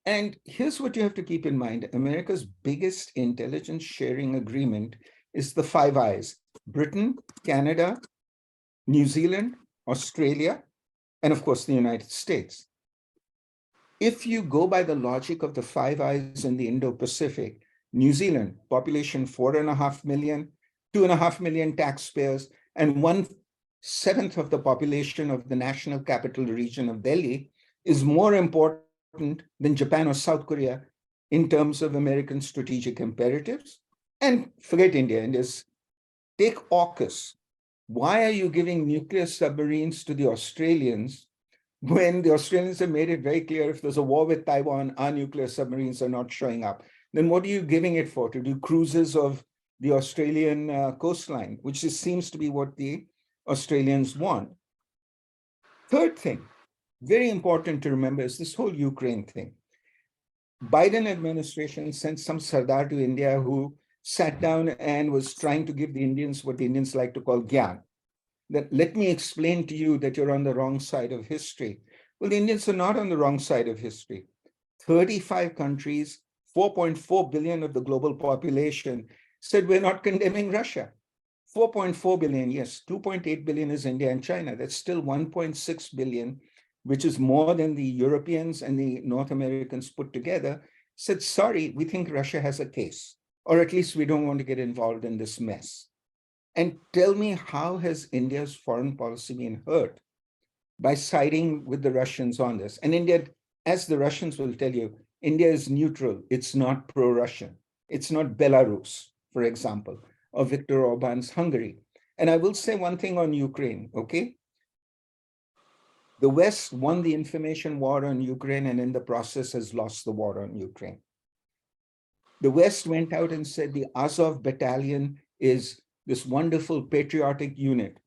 And here's what you have to keep in mind. America's biggest intelligence sharing agreement is the Five Eyes: Britain, Canada, New Zealand, Australia, and of course, the United States. If you go by the logic of the Five Eyes in the Indo-Pacific, New Zealand, population 4.5 million, 2.5 million taxpayers, and 1/7 of the population of the national capital region of Delhi is more important than Japan or South Korea in terms of American strategic imperatives. And forget India. Take AUKUS. Why are you giving nuclear submarines to the Australians when the Australians have made it very clear if there's a war with Taiwan, our nuclear submarines are not showing up? Then what are you giving it for? To do cruises of the Australian coastline, which seems to be what the Australians want. Third thing, very important to remember, is this whole Ukraine thing. Biden administration sent some Sardar to India who sat down and was trying to give the Indians what the Indians like to call gyan. That let me explain to you that you're on the wrong side of history. Well, the Indians are not on the wrong side of history. 35 countries, 4.4 billion of the global population said we're not condemning Russia. 4.4 billion, yes, 2.8 billion is India and China. That's still 1.6 billion, which is more than the Europeans and the North Americans put together, said, sorry, we think Russia has a case, or at least we don't want to get involved in this mess. And tell me, how has India's foreign policy been hurt by siding with the Russians on this? And India, as the Russians will tell you, India is neutral. It's not pro-Russian. It's not Belarus, for example, or Viktor Orban's Hungary. And I will say one thing on Ukraine, okay? The West won the information war on Ukraine and in the process has lost the war on Ukraine. The West went out and said the Azov battalion is this wonderful patriotic unit.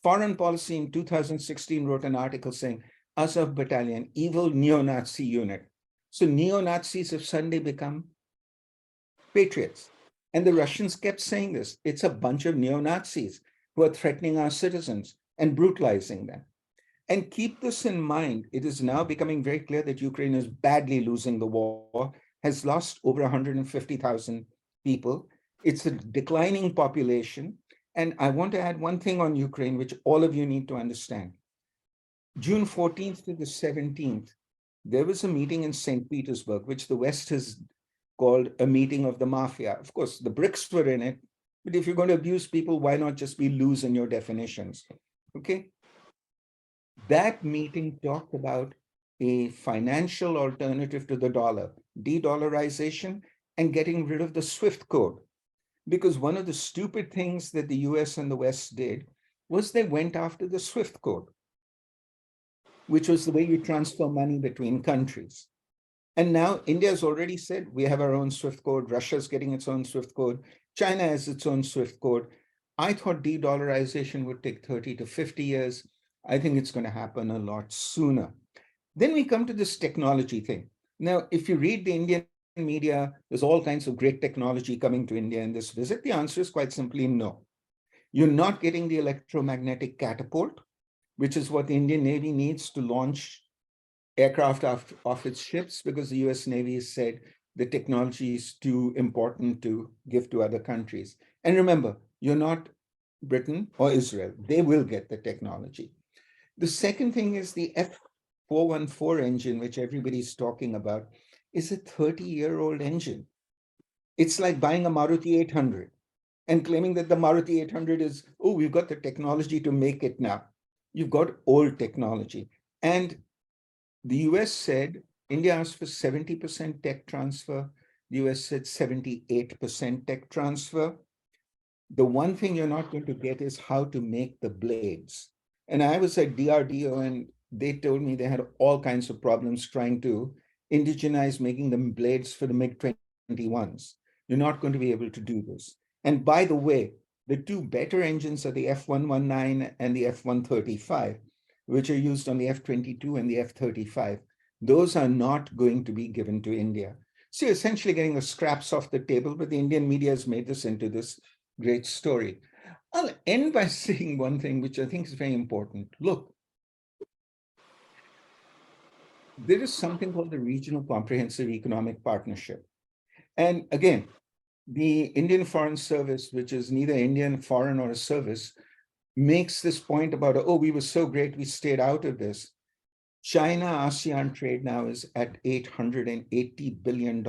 Foreign Policy in 2016 wrote an article saying Azov battalion, evil neo-Nazi unit. So neo-Nazis have suddenly become patriots. And the Russians kept saying this. It's a bunch of neo-Nazis who are threatening our citizens and brutalizing them. And keep this in mind. It is now becoming very clear that Ukraine is badly losing the war, has lost over 150,000 people. It's a declining population. And I want to add one thing on Ukraine, which all of you need to understand. June 14th to the 17th, there was a meeting in St. Petersburg, which the West has called a meeting of the Mafia. Of course, the BRICS were in it, but if you're going to abuse people, why not just be loose in your definitions? Okay. That meeting talked about a financial alternative to the dollar, de-dollarization, and getting rid of the SWIFT code. Because one of the stupid things that the US and the West did was they went after the SWIFT code, which was the way you transfer money between countries. And now India has already said, we have our own SWIFT code, Russia's getting its own SWIFT code, China has its own SWIFT code. I thought de-dollarization would take 30 to 50 years. I think it's going to happen a lot sooner. Then we come to this technology thing. Now, if you read the Indian media, there's all kinds of great technology coming to India in this visit. The answer is quite simply no. You're not getting the electromagnetic catapult, which is what the Indian Navy needs to launch aircraft off its ships, because the US Navy has said the technology is too important to give to other countries. And remember, you're not Britain or Israel. They will get the technology. The second thing is the F414 engine, which everybody's talking about, is a 30-year-old engine. It's like buying a Maruti 800 and claiming that the Maruti 800 is, oh, we've got the technology to make it now. You've got old technology. And the US said, India asked for 70% tech transfer. The US said 78% tech transfer. The one thing you're not going to get is how to make the blades. And I was at DRDO and they told me they had all kinds of problems trying to indigenize making the blades for the MiG-21s. You're not going to be able to do this. And by the way, the two better engines are the F119 and the F135, which are used on the F-22 and the F-35. Those are not going to be given to India. So you're essentially getting the scraps off the table, but the Indian media has made this into this great story. I'll end by saying one thing, which I think is very important. Look, there is something called the Regional Comprehensive Economic Partnership. And again, the Indian Foreign Service, which is neither Indian, foreign, or a service, makes this point about, oh, we were so great, we stayed out of this. China-ASEAN trade now is at $880 billion.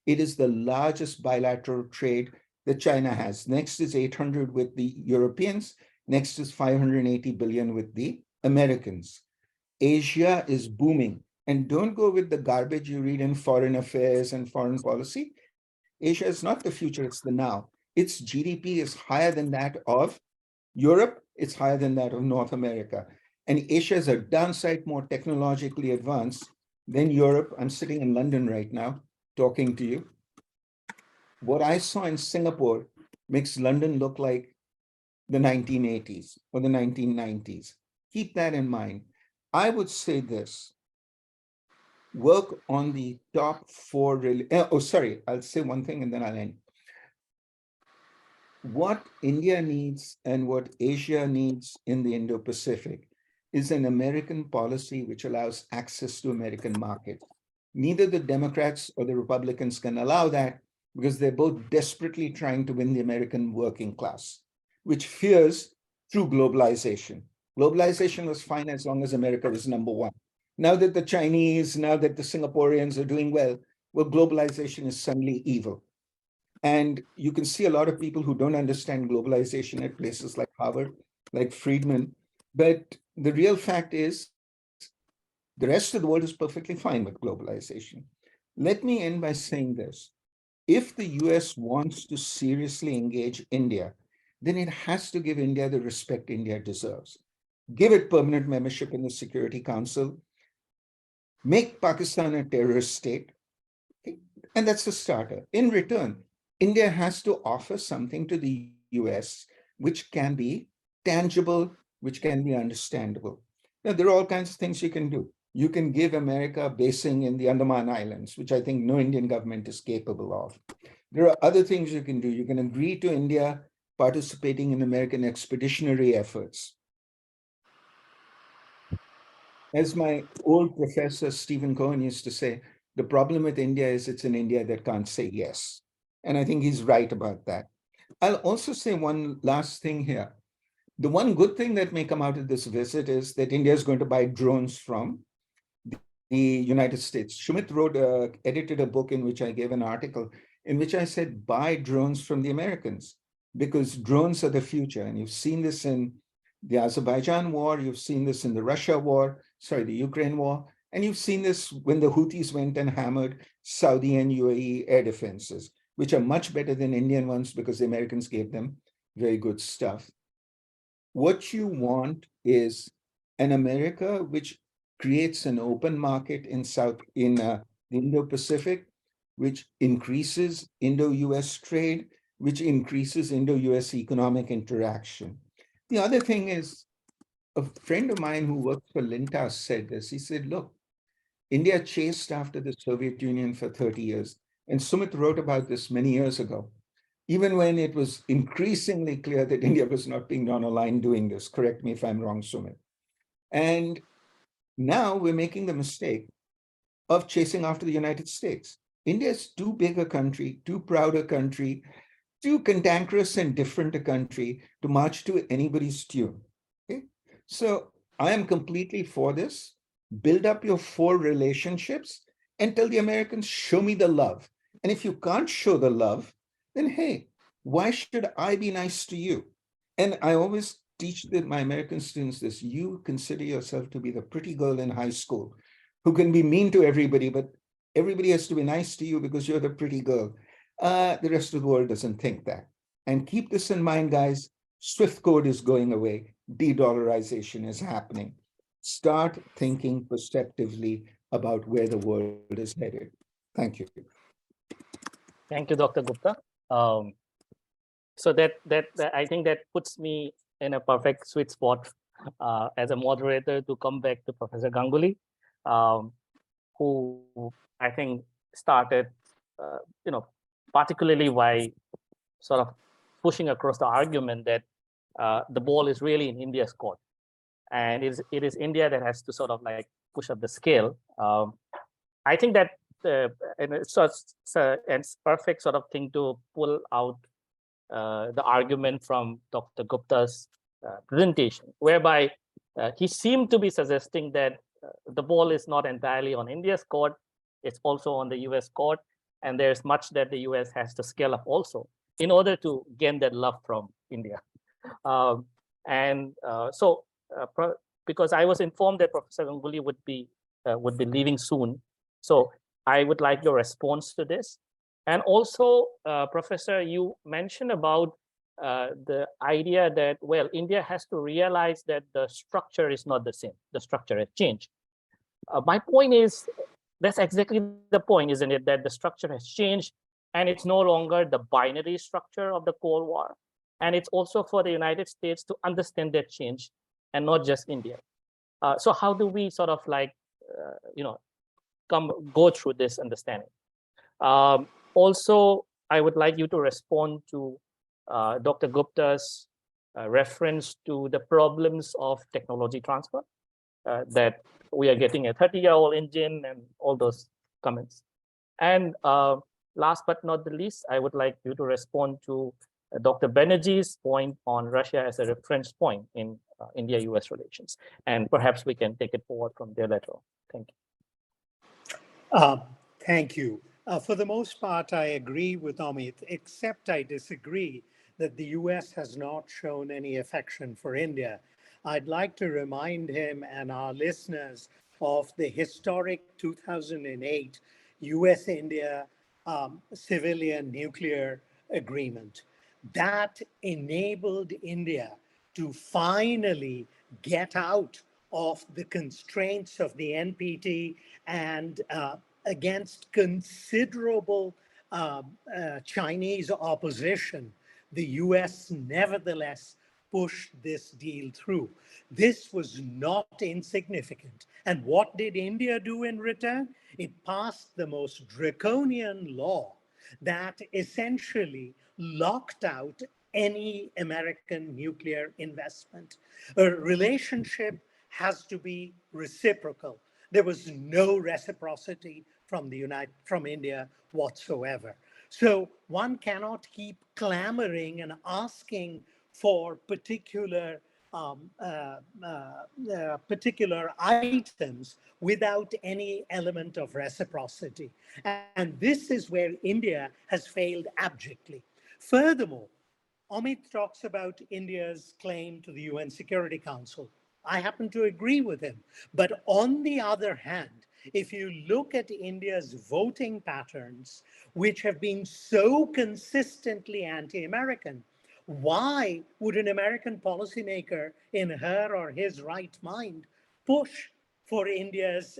It is the largest bilateral trade that China has. Next is 800 with the Europeans. Next is 580 billion with the Americans. Asia is booming. And don't go with the garbage you read in foreign affairs and foreign policy. Asia is not the future, it's the now. Its GDP is higher than that of Europe, it's higher than that of North America. And Asia is a downside more technologically advanced than Europe. I'm sitting in London right now, talking to you. What I saw in Singapore makes London look like the 1980s or the 1990s. Keep that in mind. I would say this. Work on the top four, I'll say one thing and then I'll end. What India needs and what Asia needs in the Indo-Pacific is an American policy which allows access to American markets. Neither the Democrats or the Republicans can allow that because they're both desperately trying to win the American working class, which fears through globalization. Globalization was fine as long as America was number one. Now that the Chinese, now that the Singaporeans are doing well, globalization is suddenly evil. And you can see a lot of people who don't understand globalization at places like Harvard, like Friedman. But the real fact is, the rest of the world is perfectly fine with globalization. Let me end by saying this. If the US wants to seriously engage India, then it has to give India the respect India deserves. Give it permanent membership in the Security Council, make Pakistan a terrorist state, okay? And that's the starter. In return, India has to offer something to the US which can be tangible, which can be understandable. Now, there are all kinds of things you can do. You can give America basing in the Andaman Islands, which I think no Indian government is capable of. There are other things you can do. You can agree to India participating in American expeditionary efforts. As my old professor, Stephen Cohen, used to say, the problem with India is it's an India that can't say yes. And I think he's right about that. I'll also say one last thing here. The one good thing that may come out of this visit is that India is going to buy drones from the United States. Shumit edited a book in which I gave an article in which I said, buy drones from the Americans, because drones are the future. And you've seen this in the Azerbaijan war, you've seen this in the the Ukraine war, and you've seen this when the Houthis went and hammered Saudi and UAE air defenses, which are much better than Indian ones because the Americans gave them very good stuff. What you want is an America which creates an open market in the Indo-Pacific, which increases Indo-US trade, which increases Indo-US economic interaction. The other thing is, a friend of mine who works for Lintas said this. He said, look, India chased after the Soviet Union for 30 years. And Sumit wrote about this many years ago, even when it was increasingly clear that India was not being non-aligned doing this. Correct me if I'm wrong, Sumit. And now we're making the mistake of chasing after the United States. India is too big a country, too proud a country, too cantankerous and different a country to march to anybody's tune. Okay? So I am completely for this. Build up your 4 relationships and tell the Americans, show me the love. And if you can't show the love, then hey, why should I be nice to you? And I always teach my American students this: you consider yourself to be the pretty girl in high school who can be mean to everybody, but everybody has to be nice to you because you're the pretty girl. The rest of the world doesn't think that. And keep this in mind, guys. Swift code is going away. De-dollarization is happening. Start thinking perceptively about where the world is headed. Thank you. Thank you, Dr. Gupta. So that I think that puts me in a perfect sweet spot as a moderator to come back to Professor Ganguly, who I think started, particularly by sort of pushing across the argument that the ball is really in India's court, and it is India that has to sort of like push up the scale. I think that and it's perfect sort of thing to pull out the argument from Dr. Gupta's presentation, whereby he seemed to be suggesting that the ball is not entirely on India's court, it's also on the US court, and there's much that the US has to scale up also in order to gain that love from India. Because I was informed that Professor Ganguly would be leaving soon, so I would like your response to this. And also, Professor, you mentioned about the idea that, well, India has to realize that the structure is not the same. The structure has changed. My point is, that's exactly the point, isn't it? That the structure has changed and it's no longer the binary structure of the Cold War. And it's also for the United States to understand that change and not just India. So how do we sort of like, go through this understanding? Also, I would like you to respond to Dr. Gupta's reference to the problems of technology transfer, that we are getting a 30-year-old engine and all those comments. And last but not the least, I would like you to respond to Dr. Banerjee's point on Russia as a reference point in India-US relations. And perhaps we can take it forward from there later on. Thank you. Thank you. For the most part, I agree with Amit, except I disagree that the US has not shown any affection for India. I'd like to remind him and our listeners of the historic 2008 US-India civilian nuclear agreement. That enabled India to finally get out of the constraints of the NPT and against considerable Chinese opposition, the US nevertheless pushed this deal through. This was not insignificant. And what did India do in return? It passed the most draconian law that essentially locked out any American nuclear investment. A relationship has to be reciprocal. There was no reciprocity from India whatsoever. So one cannot keep clamoring and asking for particular items without any element of reciprocity. And this is where India has failed abjectly. Furthermore, Amit talks about India's claim to the UN Security Council. I happen to agree with him. But on the other hand, if you look at India's voting patterns, which have been so consistently anti-American, why would an American policymaker in her or his right mind push for India's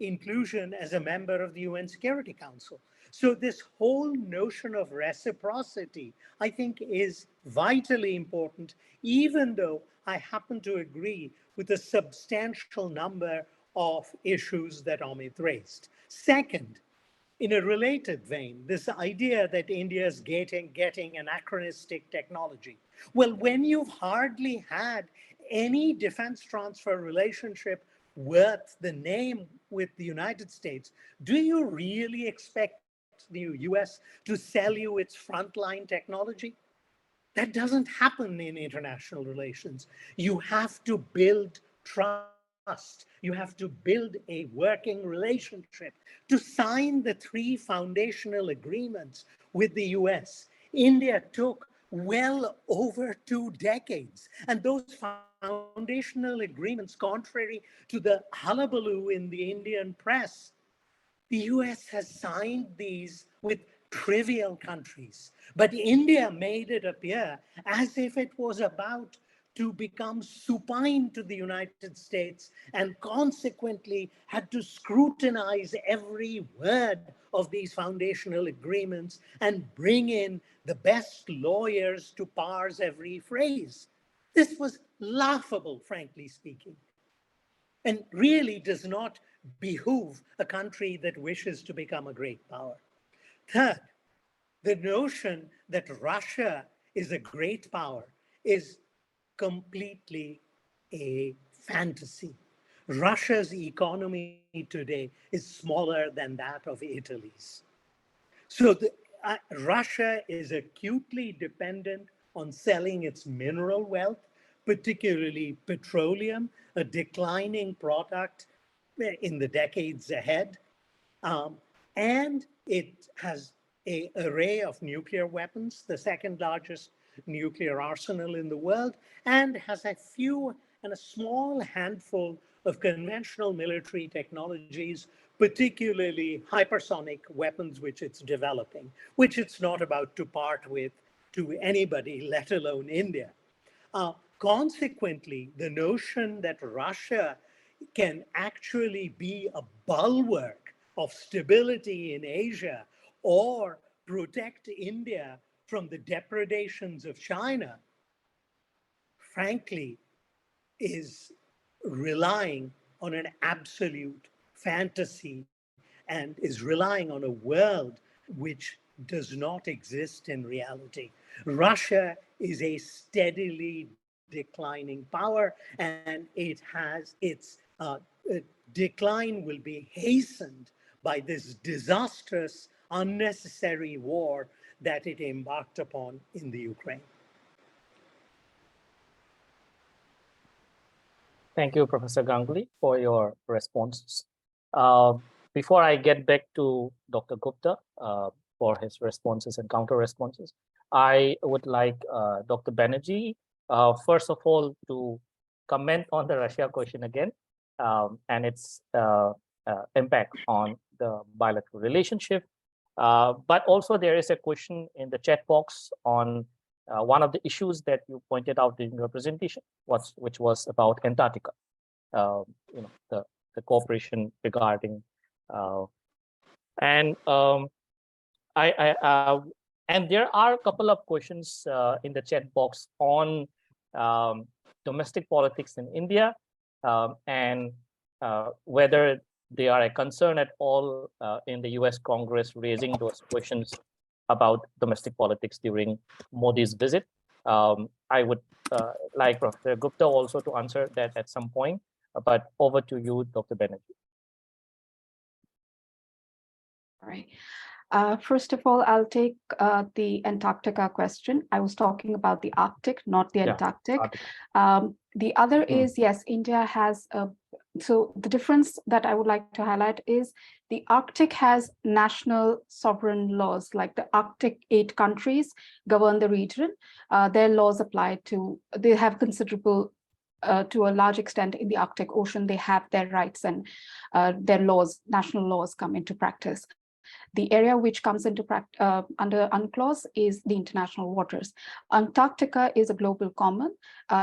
inclusion as a member of the UN Security Council? So this whole notion of reciprocity, I think, is vitally important, even though I happen to agree with a substantial number of issues that Amit raised. Second, in a related vein, this idea that India is getting anachronistic technology. Well, when you've hardly had any defense transfer relationship worth the name with the United States, do you really expect the US to sell you its frontline technology? That doesn't happen in international relations. You have to build trust. You have to build a working relationship. To sign the 3 foundational agreements with the US, India took well over 2 decades. And those foundational agreements, contrary to the hullabaloo in the Indian press, The US has signed these with trivial countries, but India made it appear as if it was about to become supine to the United States and consequently had to scrutinize every word of these foundational agreements and bring in the best lawyers to parse every phrase. This was laughable, frankly speaking, and really does not behoove a country that wishes to become a great power. Third, the notion that Russia is a great power is completely a fantasy. Russia's economy today is smaller than that of Italy's. So Russia is acutely dependent on selling its mineral wealth, particularly petroleum, a declining product in the decades ahead. And it has an array of nuclear weapons, the second largest nuclear arsenal in the world, and has a few and a small handful of conventional military technologies, particularly hypersonic weapons, which it's developing, which it's not about to part with to anybody, let alone India. Consequently, the notion that Russia can actually be a bulwark of stability in Asia or protect India from the depredations of China, frankly, is relying on an absolute fantasy and is relying on a world which does not exist in reality. Russia is a steadily declining power, and it has its decline will be hastened by this disastrous, unnecessary war that it embarked upon in the Ukraine. Thank you, Professor Ganguly, for your responses. Before I get back to Dr. Gupta for his responses and counter responses, I would like Dr. Banerjee, first of all, to comment on the Russia question again and its impact on the bilateral relationship. But also there is a question in the chat box on one of the issues that you pointed out in your presentation, which was about Antarctica, the cooperation regarding, and there are a couple of questions in the chat box on domestic politics in India and whether they are a concern at all in the US Congress raising those questions about domestic politics during Modi's visit. I would like Professor Gupta also to answer that at some point, but over to you, Dr. Banerjee. All right. First of all, I'll take the Antarctica question. I was talking about the Arctic, not the Antarctic. The other is, yes, India has so the difference that I would like to highlight is the Arctic has national sovereign laws, like the Arctic 8 countries govern the region. Their laws apply to, they have considerable, to a large extent in the Arctic Ocean, they have their rights and their laws, national laws come into practice. The area which comes into under UNCLOS is the international waters. Antarctica is a global common.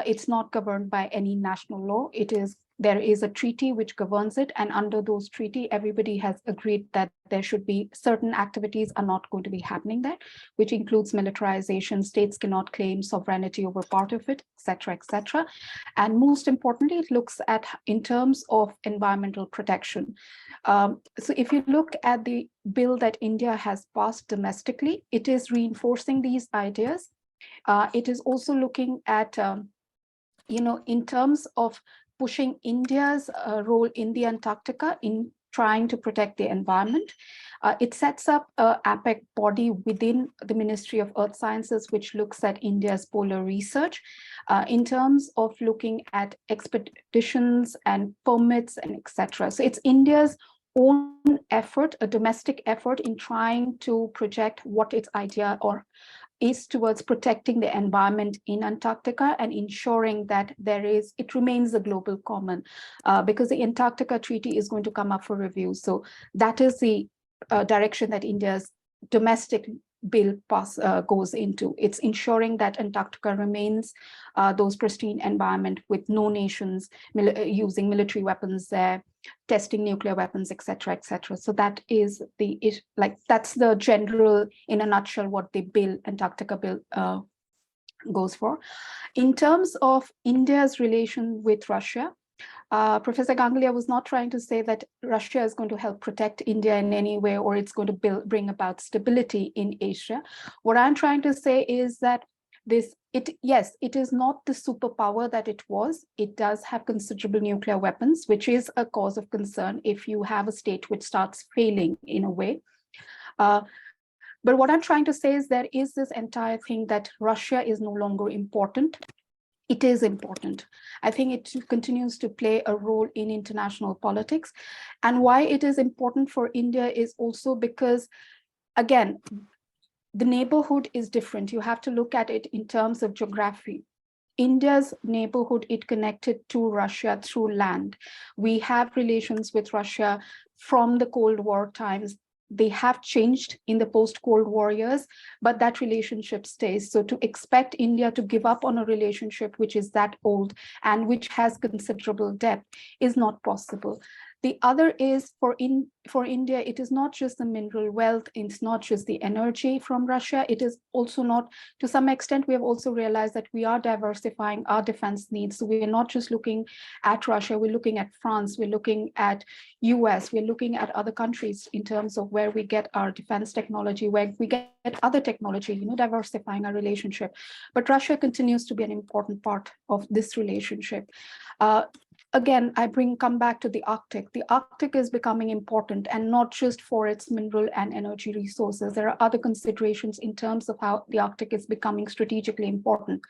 It's not governed by any national law. There is a treaty which governs it, and under those treaty, everybody has agreed that there should be certain activities are not going to be happening there, which includes militarization. States cannot claim sovereignty over part of it, etc., etc. And most importantly, it looks at in terms of environmental protection. So if you look at the bill that India has passed domestically, it is reinforcing these ideas. It is also looking at, in terms of pushing India's role in the Antarctica in trying to protect the environment. It sets up an APEC body within the Ministry of Earth Sciences, which looks at India's polar research in terms of looking at expeditions and permits and etc. So it's India's own effort, a domestic effort in trying to project what its idea or is towards protecting the environment in Antarctica and ensuring that it remains a global common, because the Antarctica Treaty is going to come up for review. So that is the direction that India's domestic bill goes into. It's ensuring that Antarctica remains those pristine environment with no nations using military weapons there, testing nuclear weapons, etc., etc. So that is that's the general, in a nutshell, what the Antarctica bill goes for. In terms of India's relation with Russia, Professor Gangulia was not trying to say that Russia is going to help protect India in any way, or it's going to bring about stability in Asia. What I'm trying to say is that yes, it is not the superpower that it was. It does have considerable nuclear weapons, which is a cause of concern if you have a state which starts failing in a way. But what I'm trying to say is there is this entire thing that Russia is no longer important. It is important. I think it continues to play a role in international politics. And why it is important for India is also because, again, the neighborhood is different. You have to look at it in terms of geography. India's neighborhood, it connected to Russia through land. We have relations with Russia from the Cold War times. They have changed in the post-Cold War years, but that relationship stays. So to expect India to give up on a relationship which is that old and which has considerable depth is not possible. The other is for India, it is not just the mineral wealth, it's not just the energy from Russia, it is also not, to some extent, we have also realized that we are diversifying our defense needs. So we are not just looking at Russia, we're looking at France, we're looking at US, we're looking at other countries in terms of where we get our defense technology, where we get other technology, diversifying our relationship. But Russia continues to be an important part of this relationship. Again, come back to the Arctic. The Arctic is becoming important, and not just for its mineral and energy resources. There are other considerations in terms of how the Arctic is becoming strategically important.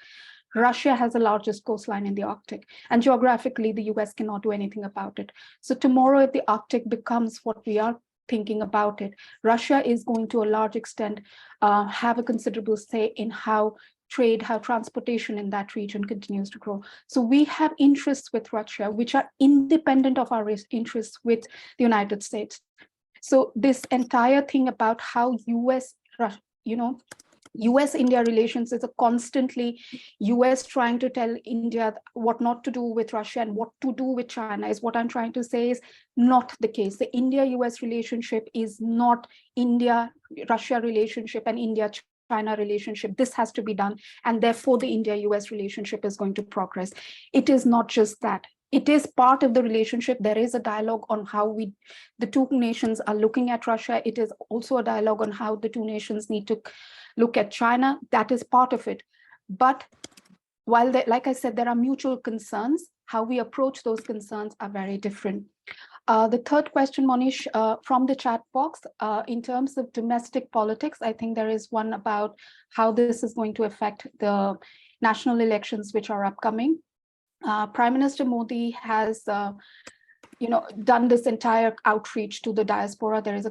Russia has the largest coastline in the Arctic, and geographically, the US cannot do anything about it. So tomorrow, if the Arctic becomes what we are thinking about it, Russia is going to a large extent have a considerable say in how trade, how transportation in that region continues to grow. So we have interests with Russia, which are independent of our interests with the United States. So this entire thing about how US-India relations is a constantly US trying to tell India what not to do with Russia and what to do with China is what I'm trying to say is not the case. The India-US relationship is not India-Russia relationship and India-China relationship. This has to be done. And therefore, the India-US relationship is going to progress. It is not just that. It is part of the relationship. There is a dialogue on how the two nations are looking at Russia. It is also a dialogue on how the two nations need to look at China. That is part of it. But while, like I said, there are mutual concerns, how we approach those concerns are very different. The third question, Monish, from the chat box, in terms of domestic politics, I think there is one about how this is going to affect the national elections which are upcoming. Prime Minister Modi has, done this entire outreach to the diaspora. There is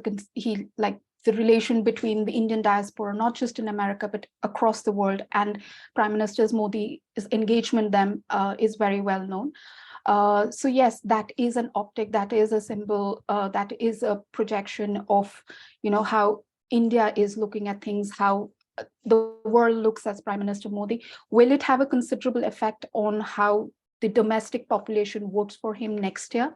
the relation between the Indian diaspora, not just in America, but across the world, and Prime Minister Modi's engagement them is very well known. So yes, that is an optic, that is a symbol, that is a projection of, how India is looking at things, how the world looks as Prime Minister Modi. Will it have a considerable effect on how the domestic population votes for him next year?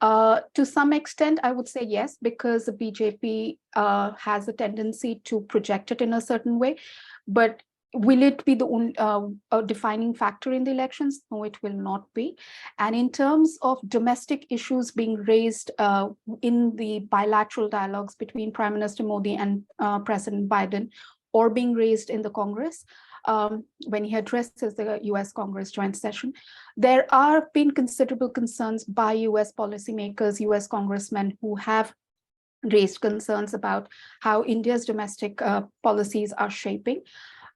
To some extent, I would say yes, because the BJP has a tendency to project it in a certain way, but will it be the only defining factor in the elections? No, it will not be. And in terms of domestic issues being raised in the bilateral dialogues between Prime Minister Modi and President Biden, or being raised in the Congress, when he addresses the US Congress joint session, there are been considerable concerns by US policymakers, US congressmen who have raised concerns about how India's domestic policies are shaping.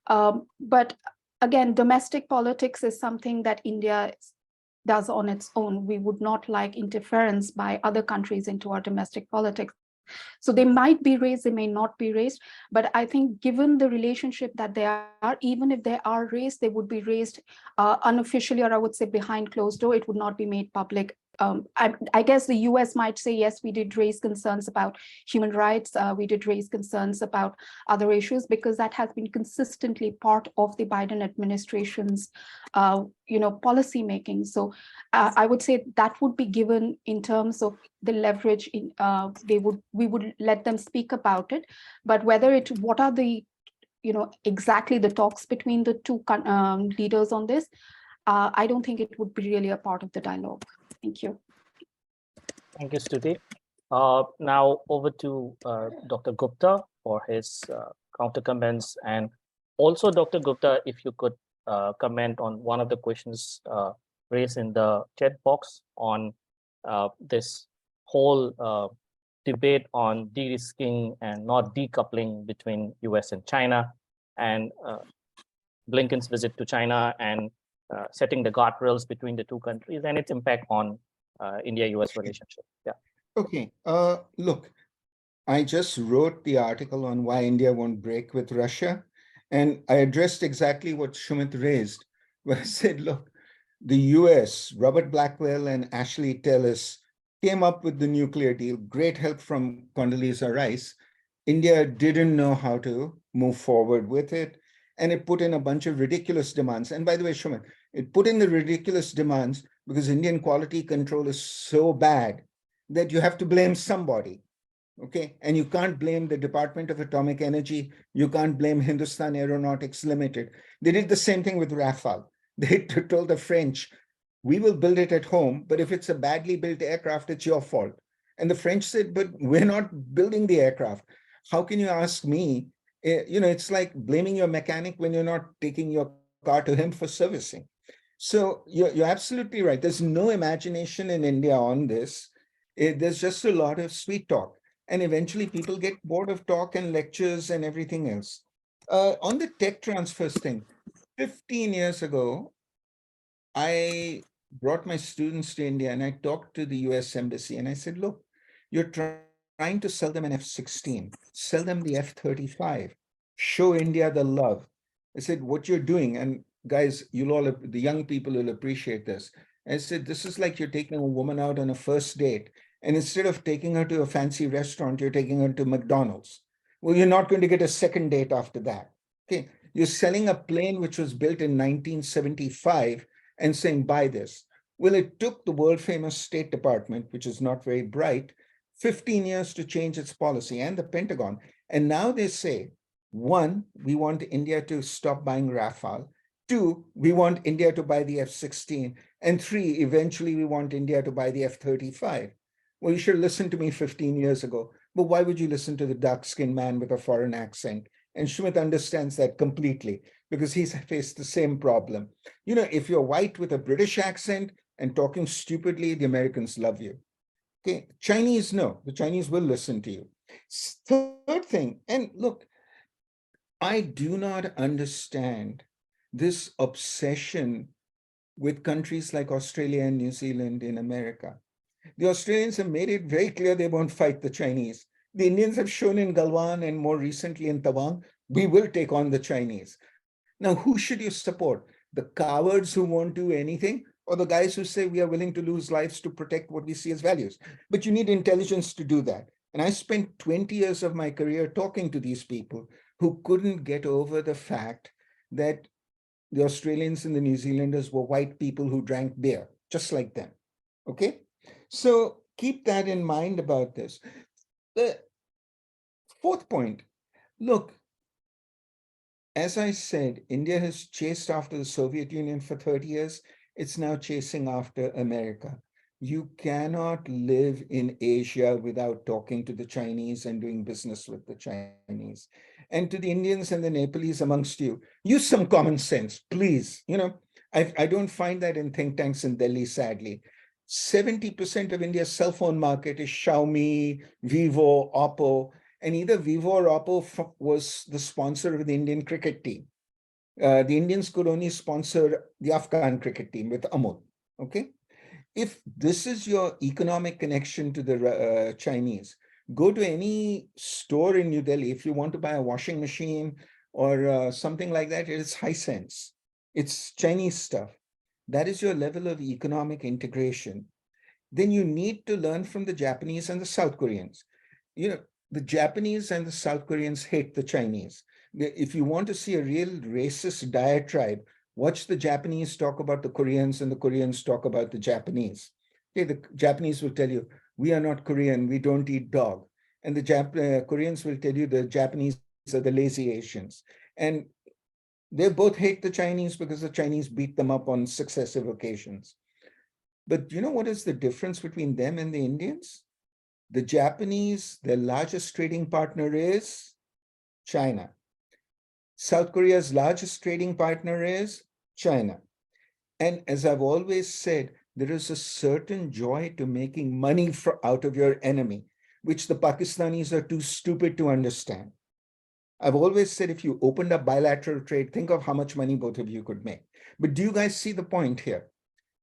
But again, domestic politics is something that India does on its own. We would not like interference by other countries into our domestic politics. So they might be raised, they may not be raised, but I think given the relationship that they are, even if they are raised, they would be raised unofficially, or I would say behind closed door. It would not be made public. I guess the US might say, yes, we did raise concerns about human rights. We did raise concerns about other issues, because that has been consistently part of the Biden administration's policy making. So I would say that would be given in terms of the leverage. We would let them speak about it, but what are the exactly the talks between the two leaders on this, I don't think it would be really a part of the dialogue. Thank you. Thank you, Stuti. Now over to Dr. Gupta for his counter comments, and also Dr. Gupta, if you could comment on one of the questions raised in the chat box on this whole debate on de-risking and not decoupling between US and China, and Blinken's visit to China, and setting the guardrails between the two countries and its impact on India-US relationship. Yeah. Okay. Look, I just wrote the article on why India won't break with Russia, and I addressed exactly what Shumit raised, where I said, look, the US, Robert Blackwell and Ashley Tellis came up with the nuclear deal, great help from Condoleezza Rice. India didn't know how to move forward with it, and it put in a bunch of ridiculous demands. And by the way, Shumit, it put in the ridiculous demands because Indian quality control is so bad that you have to blame somebody. Okay, and you can't blame the Department of Atomic Energy. You can't blame Hindustan Aeronautics Limited. They did the same thing with Rafale. They told the French, we will build it at home, but if it's a badly built aircraft, it's your fault. And the French said, but we're not building the aircraft. How can you ask me? It's like blaming your mechanic when you're not taking your car to him for servicing. So you're absolutely right. There's no imagination in India on this. There's just a lot of sweet talk. And eventually people get bored of talk and lectures and everything else. On the tech transfers thing, 15 years ago, I brought my students to India and I talked to the US Embassy and I said, look, you're trying to sell them an F-16, sell them the F-35, show India the love. I said, what you're doing, and guys, the young people will appreciate this. I said, this is like you're taking a woman out on a first date, and instead of taking her to a fancy restaurant, you're taking her to McDonald's. Well, you're not going to get a second date after that. Okay, you're selling a plane which was built in 1975 and saying, buy this. Well, it took the world famous State Department, which is not very bright, 15 years to change its policy, and the Pentagon. And now they say, one, we want India to stop buying Rafale. Two, we want India to buy the F-16. And three, eventually we want India to buy the F-35. Well, you should listen to me 15 years ago, but why would you listen to the dark-skinned man with a foreign accent? And Shumit understands that completely because he's faced the same problem. If you're white with a British accent and talking stupidly, the Americans love you. Okay, Chinese, no, the Chinese will listen to you. Third thing, and look, I do not understand this obsession with countries like Australia and New Zealand in America. The Australians have made it very clear they won't fight the Chinese. The Indians have shown in Galwan and more recently in Tawang, we will take on the Chinese. Now, who should you support? The cowards who won't do anything, or the guys who say we are willing to lose lives to protect what we see as values? But you need intelligence to do that. And I spent 20 years of my career talking to these people who couldn't get over the fact that the Australians and the New Zealanders were white people who drank beer, just like them. Okay? So keep that in mind about this. The fourth point, look, as I said, India has chased after the Soviet Union for 30 years. It's now chasing after America. You cannot live in Asia without talking to the Chinese and doing business with the Chinese. And to the Indians and the Nepalese amongst you, use some common sense, please. I don't find that in think tanks in Delhi, sadly. 70% of India's cell phone market is Xiaomi, Vivo, Oppo, and either Vivo or Oppo was the sponsor of the Indian cricket team. The Indians could only sponsor the Afghan cricket team with Amul, okay? If this is your economic connection to the Chinese, Go to any store in New Delhi. If you want to buy a washing machine or something like that, it is Hisense. It's Chinese stuff. That is your level of economic integration. Then you need to learn from the Japanese and the South Koreans. You know, the Japanese and the South Koreans hate the Chinese. If you want to see a real racist diatribe, watch the Japanese talk about the Koreans and the Koreans talk about the Japanese. Okay, the Japanese will tell you, we are not Korean, we don't eat dog. And the Koreans will tell you the Japanese are the lazy Asians. And they both hate the Chinese because the Chinese beat them up on successive occasions. But you know what is the difference between them and the Indians? The Japanese, their largest trading partner is China. South Korea's largest trading partner is China. And as I've always said, there is a certain joy to making money out of your enemy, which the Pakistanis are too stupid to understand. I've always said, if you opened up bilateral trade, think of how much money both of you could make. But do you guys see the point here?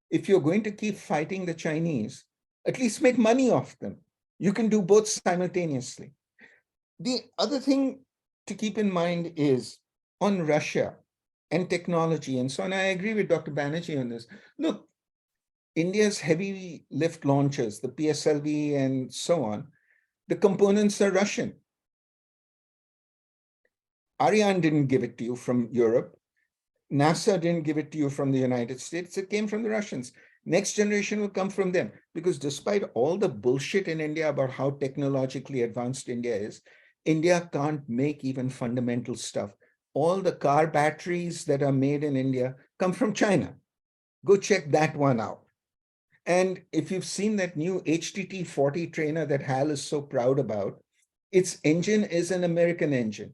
If you're going to keep fighting the Chinese, at least make money off them. You can do both simultaneously. The other thing to keep in mind is on Russia and technology and so on. I agree with Dr. Banerjee on this. Look, India's heavy lift launchers, the PSLV and so on, the components are Russian. Ariane didn't give it to you from Europe. NASA didn't give it to you from the United States. It came from the Russians. Next generation will come from them, because despite all the bullshit in India about how technologically advanced India is, India can't make even fundamental stuff. All the car batteries that are made in India come from China. Go check that one out. And if you've seen that new HTT-40 trainer that HAL is so proud about, its engine is an American engine.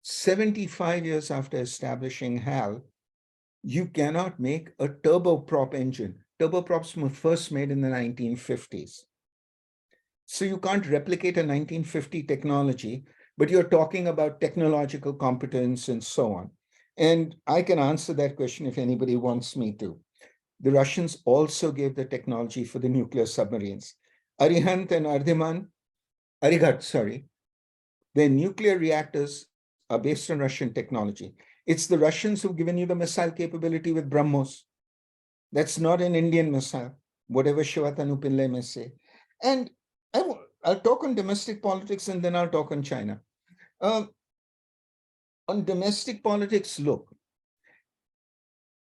75 years after establishing HAL, you cannot make a turboprop engine. Turboprops were first made in the 1950s. So you can't replicate a 1950 technology, but you're talking about technological competence and so on. And I can answer that question if anybody wants me to. The Russians also gave the technology for the nuclear submarines. Arihant and Arigat, sorry, their nuclear reactors are based on Russian technology. It's the Russians who've given you the missile capability with BrahMos. That's not an Indian missile, whatever Shivatanu Pillai may say. And I'll talk on domestic politics and then I'll talk on China. On domestic politics, look,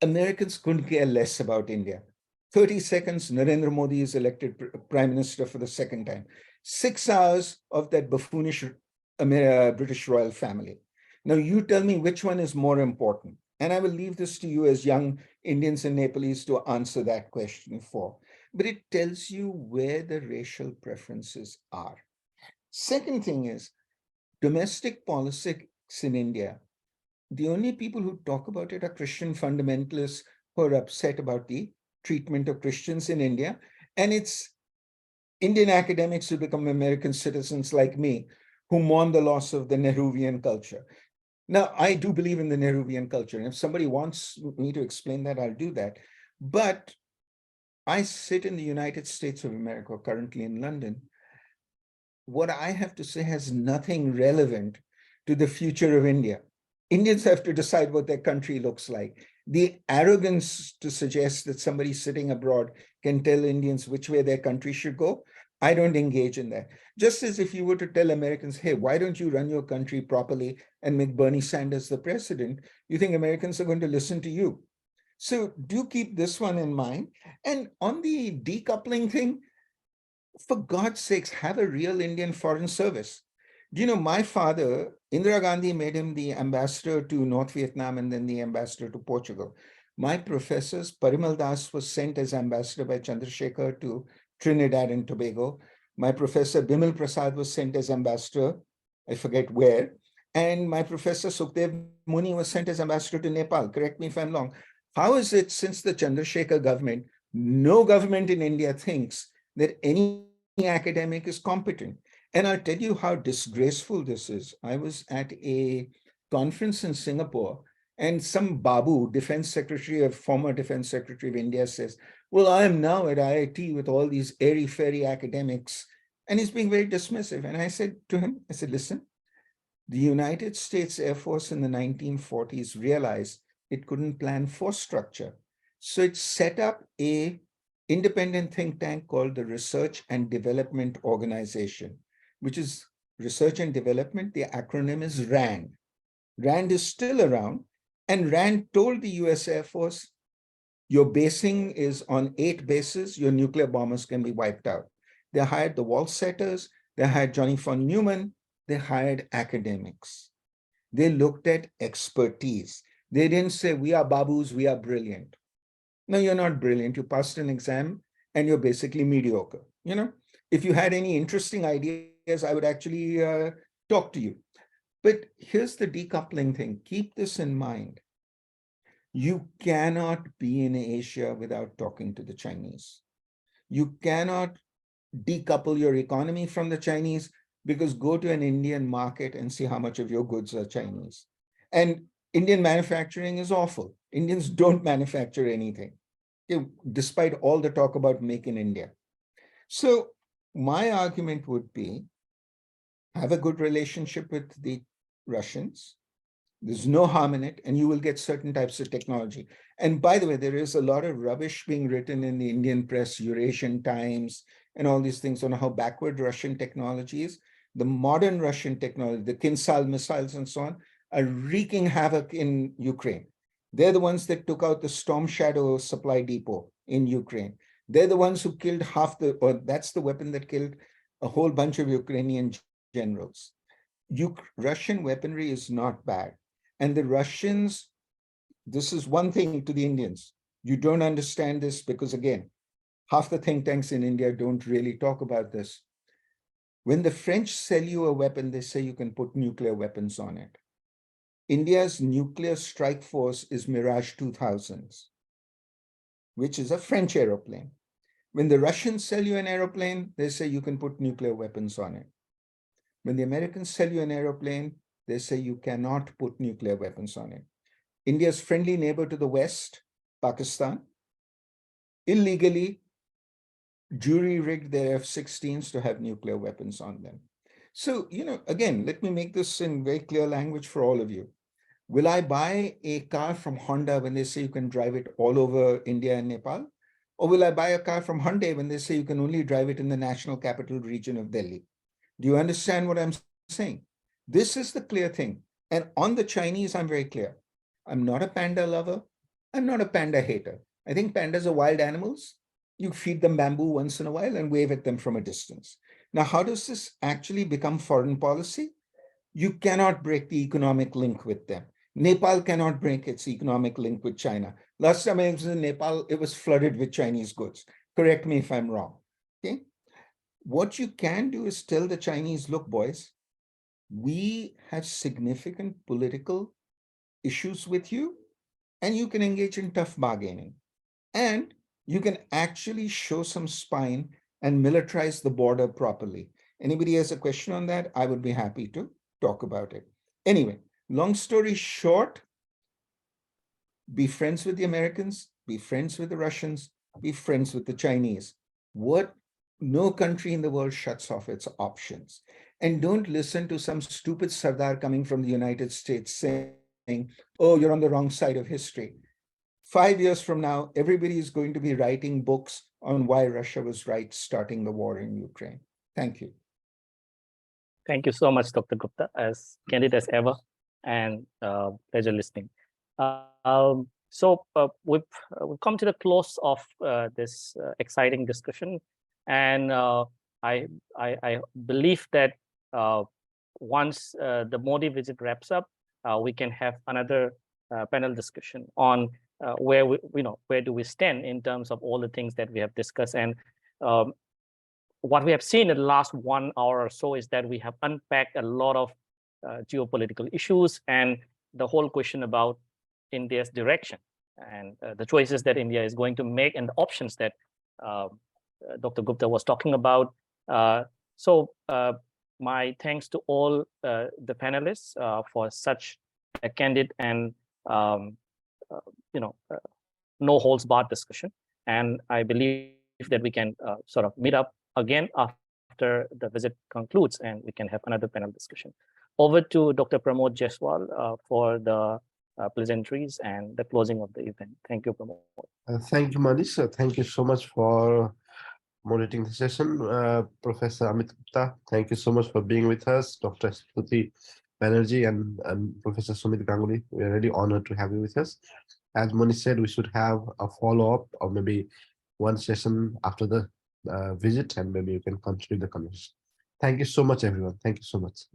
Americans couldn't care less about India. 30 seconds, Narendra Modi is elected prime minister for the second time. 6 hours of that buffoonish British royal family. Now you tell me which one is more important. And I will leave this to you as young Indians and Nepalese to answer that question for. But it tells you where the racial preferences are. Second thing is, domestic politics in India, the only people who talk about it are Christian fundamentalists who are upset about the treatment of Christians in India. And it's Indian academics who become American citizens like me, who mourn the loss of the Nehruvian culture. Now, I do believe in the Nehruvian culture. And if somebody wants me to explain that, I'll do that. But I sit in the United States of America, currently in London. What I have to say has nothing relevant to the future of India. Indians have to decide what their country looks like. The arrogance to suggest that somebody sitting abroad can tell Indians which way their country should go, I don't engage in that. Just as if you were to tell Americans, hey, why don't you run your country properly and make Bernie Sanders the president? You think Americans are going to listen to you. So do keep this one in mind. And on the decoupling thing, for God's sakes, have a real Indian foreign service. Do you know, my father, Indira Gandhi made him the ambassador to North Vietnam and then the ambassador to Portugal. My professors, Parimal Das was sent as ambassador by Chandrasekhar to Trinidad and Tobago. My professor Bimal Prasad was sent as ambassador, I forget where. And my professor Sukhdev Muni was sent as ambassador to Nepal. Correct me if I'm wrong. How is it since the Chandrasekhar government, no government in India thinks that any academic is competent? And I'll tell you how disgraceful this is. I was at a conference in Singapore, and some Babu, former defense secretary of India, says, well, I am now at IIT with all these airy-fairy academics. And he's being very dismissive. And I said to him, I said, listen, the United States Air Force in the 1940s realized it couldn't plan force structure. So it set up a independent think tank called the Research and Development Organization, which is Research and Development. The acronym is RAND. RAND is still around. And RAND told the US Air Force, your basing is on 8 bases, your nuclear bombers can be wiped out. They hired the wall setters, they hired Johnny von Neumann, they hired academics. They looked at expertise. They didn't say, we are babus, we are brilliant. No, you're not brilliant. You passed an exam and you're basically mediocre. You know, if you had any interesting ideas, I would actually talk to you. But here's the decoupling thing. Keep this in mind. You cannot be in Asia without talking to the Chinese. You cannot decouple your economy from the Chinese, because go to an Indian market and see how much of your goods are Chinese. And Indian manufacturing is awful. Indians don't manufacture anything, despite all the talk about make in India. So my argument would be, have a good relationship with the Russians. There's no harm in it, and you will get certain types of technology. And by the way, there is a lot of rubbish being written in the Indian press, Eurasian Times, and all these things on how backward Russian technology is. The modern Russian technology, the Kinsal missiles and so on, are wreaking havoc in Ukraine. They're the ones that took out the Storm Shadow supply depot in Ukraine. They're the ones who killed that's the weapon that killed a whole bunch of Ukrainian generals. Russian weaponry is not bad. And the Russians, this is one thing to the Indians. You don't understand this because, again, half the think tanks in India don't really talk about this. When the French sell you a weapon, they say you can put nuclear weapons on it. India's nuclear strike force is Mirage 2000s, which is a French aeroplane. When the Russians sell you an aeroplane, they say you can put nuclear weapons on it. When the Americans sell you an aeroplane, they say you cannot put nuclear weapons on it. India's friendly neighbor to the west, Pakistan, illegally jury-rigged their F-16s to have nuclear weapons on them. So, again, let me make this in very clear language for all of you. Will I buy a car from Honda when they say you can drive it all over India and Nepal? Or will I buy a car from Hyundai when they say you can only drive it in the national capital region of Delhi? Do you understand what I'm saying? This is the clear thing. And on the Chinese, I'm very clear. I'm not a panda lover. I'm not a panda hater. I think pandas are wild animals. You feed them bamboo once in a while and wave at them from a distance. Now, how does this actually become foreign policy? You cannot break the economic link with them. Nepal cannot break its economic link with China. Last time I was in Nepal, it was flooded with Chinese goods. Correct me if I'm wrong. Okay. What you can do is tell the Chinese, look, boys, we have significant political issues with you, and you can engage in tough bargaining. And you can actually show some spine and militarize the border properly. Anybody has a question on that? I would be happy to talk about it. Anyway, long story short, be friends with the Americans, be friends with the Russians, be friends with the Chinese. No country in the world shuts off its options. And don't listen to some stupid Sardar coming from the United States saying, oh, you're on the wrong side of history. 5 years from now, everybody is going to be writing books on why Russia was right starting the war in Ukraine. Thank you. Thank you so much, Dr. Gupta, as candid as ever, and pleasure listening. We've come to the close of this exciting discussion, and I believe that once the Modi visit wraps up, we can have another panel discussion on where do we stand in terms of all the things that we have discussed. And what we have seen in the last 1 hour or so is that we have unpacked a lot of geopolitical issues and the whole question about India's direction and the choices that India is going to make and the options that Dr. Gupta was talking about. My thanks to all the panelists for such a candid and no holds barred discussion. And I believe that we can sort of meet up again after after the visit concludes, and we can have another panel discussion. Over to Dr. Pramod Jaiswal for the pleasantries and the closing of the event. Thank you, Pramod. Thank you, Manish. Thank you so much for moderating the session. Professor Amit Gupta, thank you so much for being with us. Dr. Stuti Banerjee and Professor Sumit Ganguly, we are really honored to have you with us. As Manish said, we should have a follow-up or maybe one session after the visit, and maybe you can continue the conversation. Thank you so much, everyone. Thank you so much.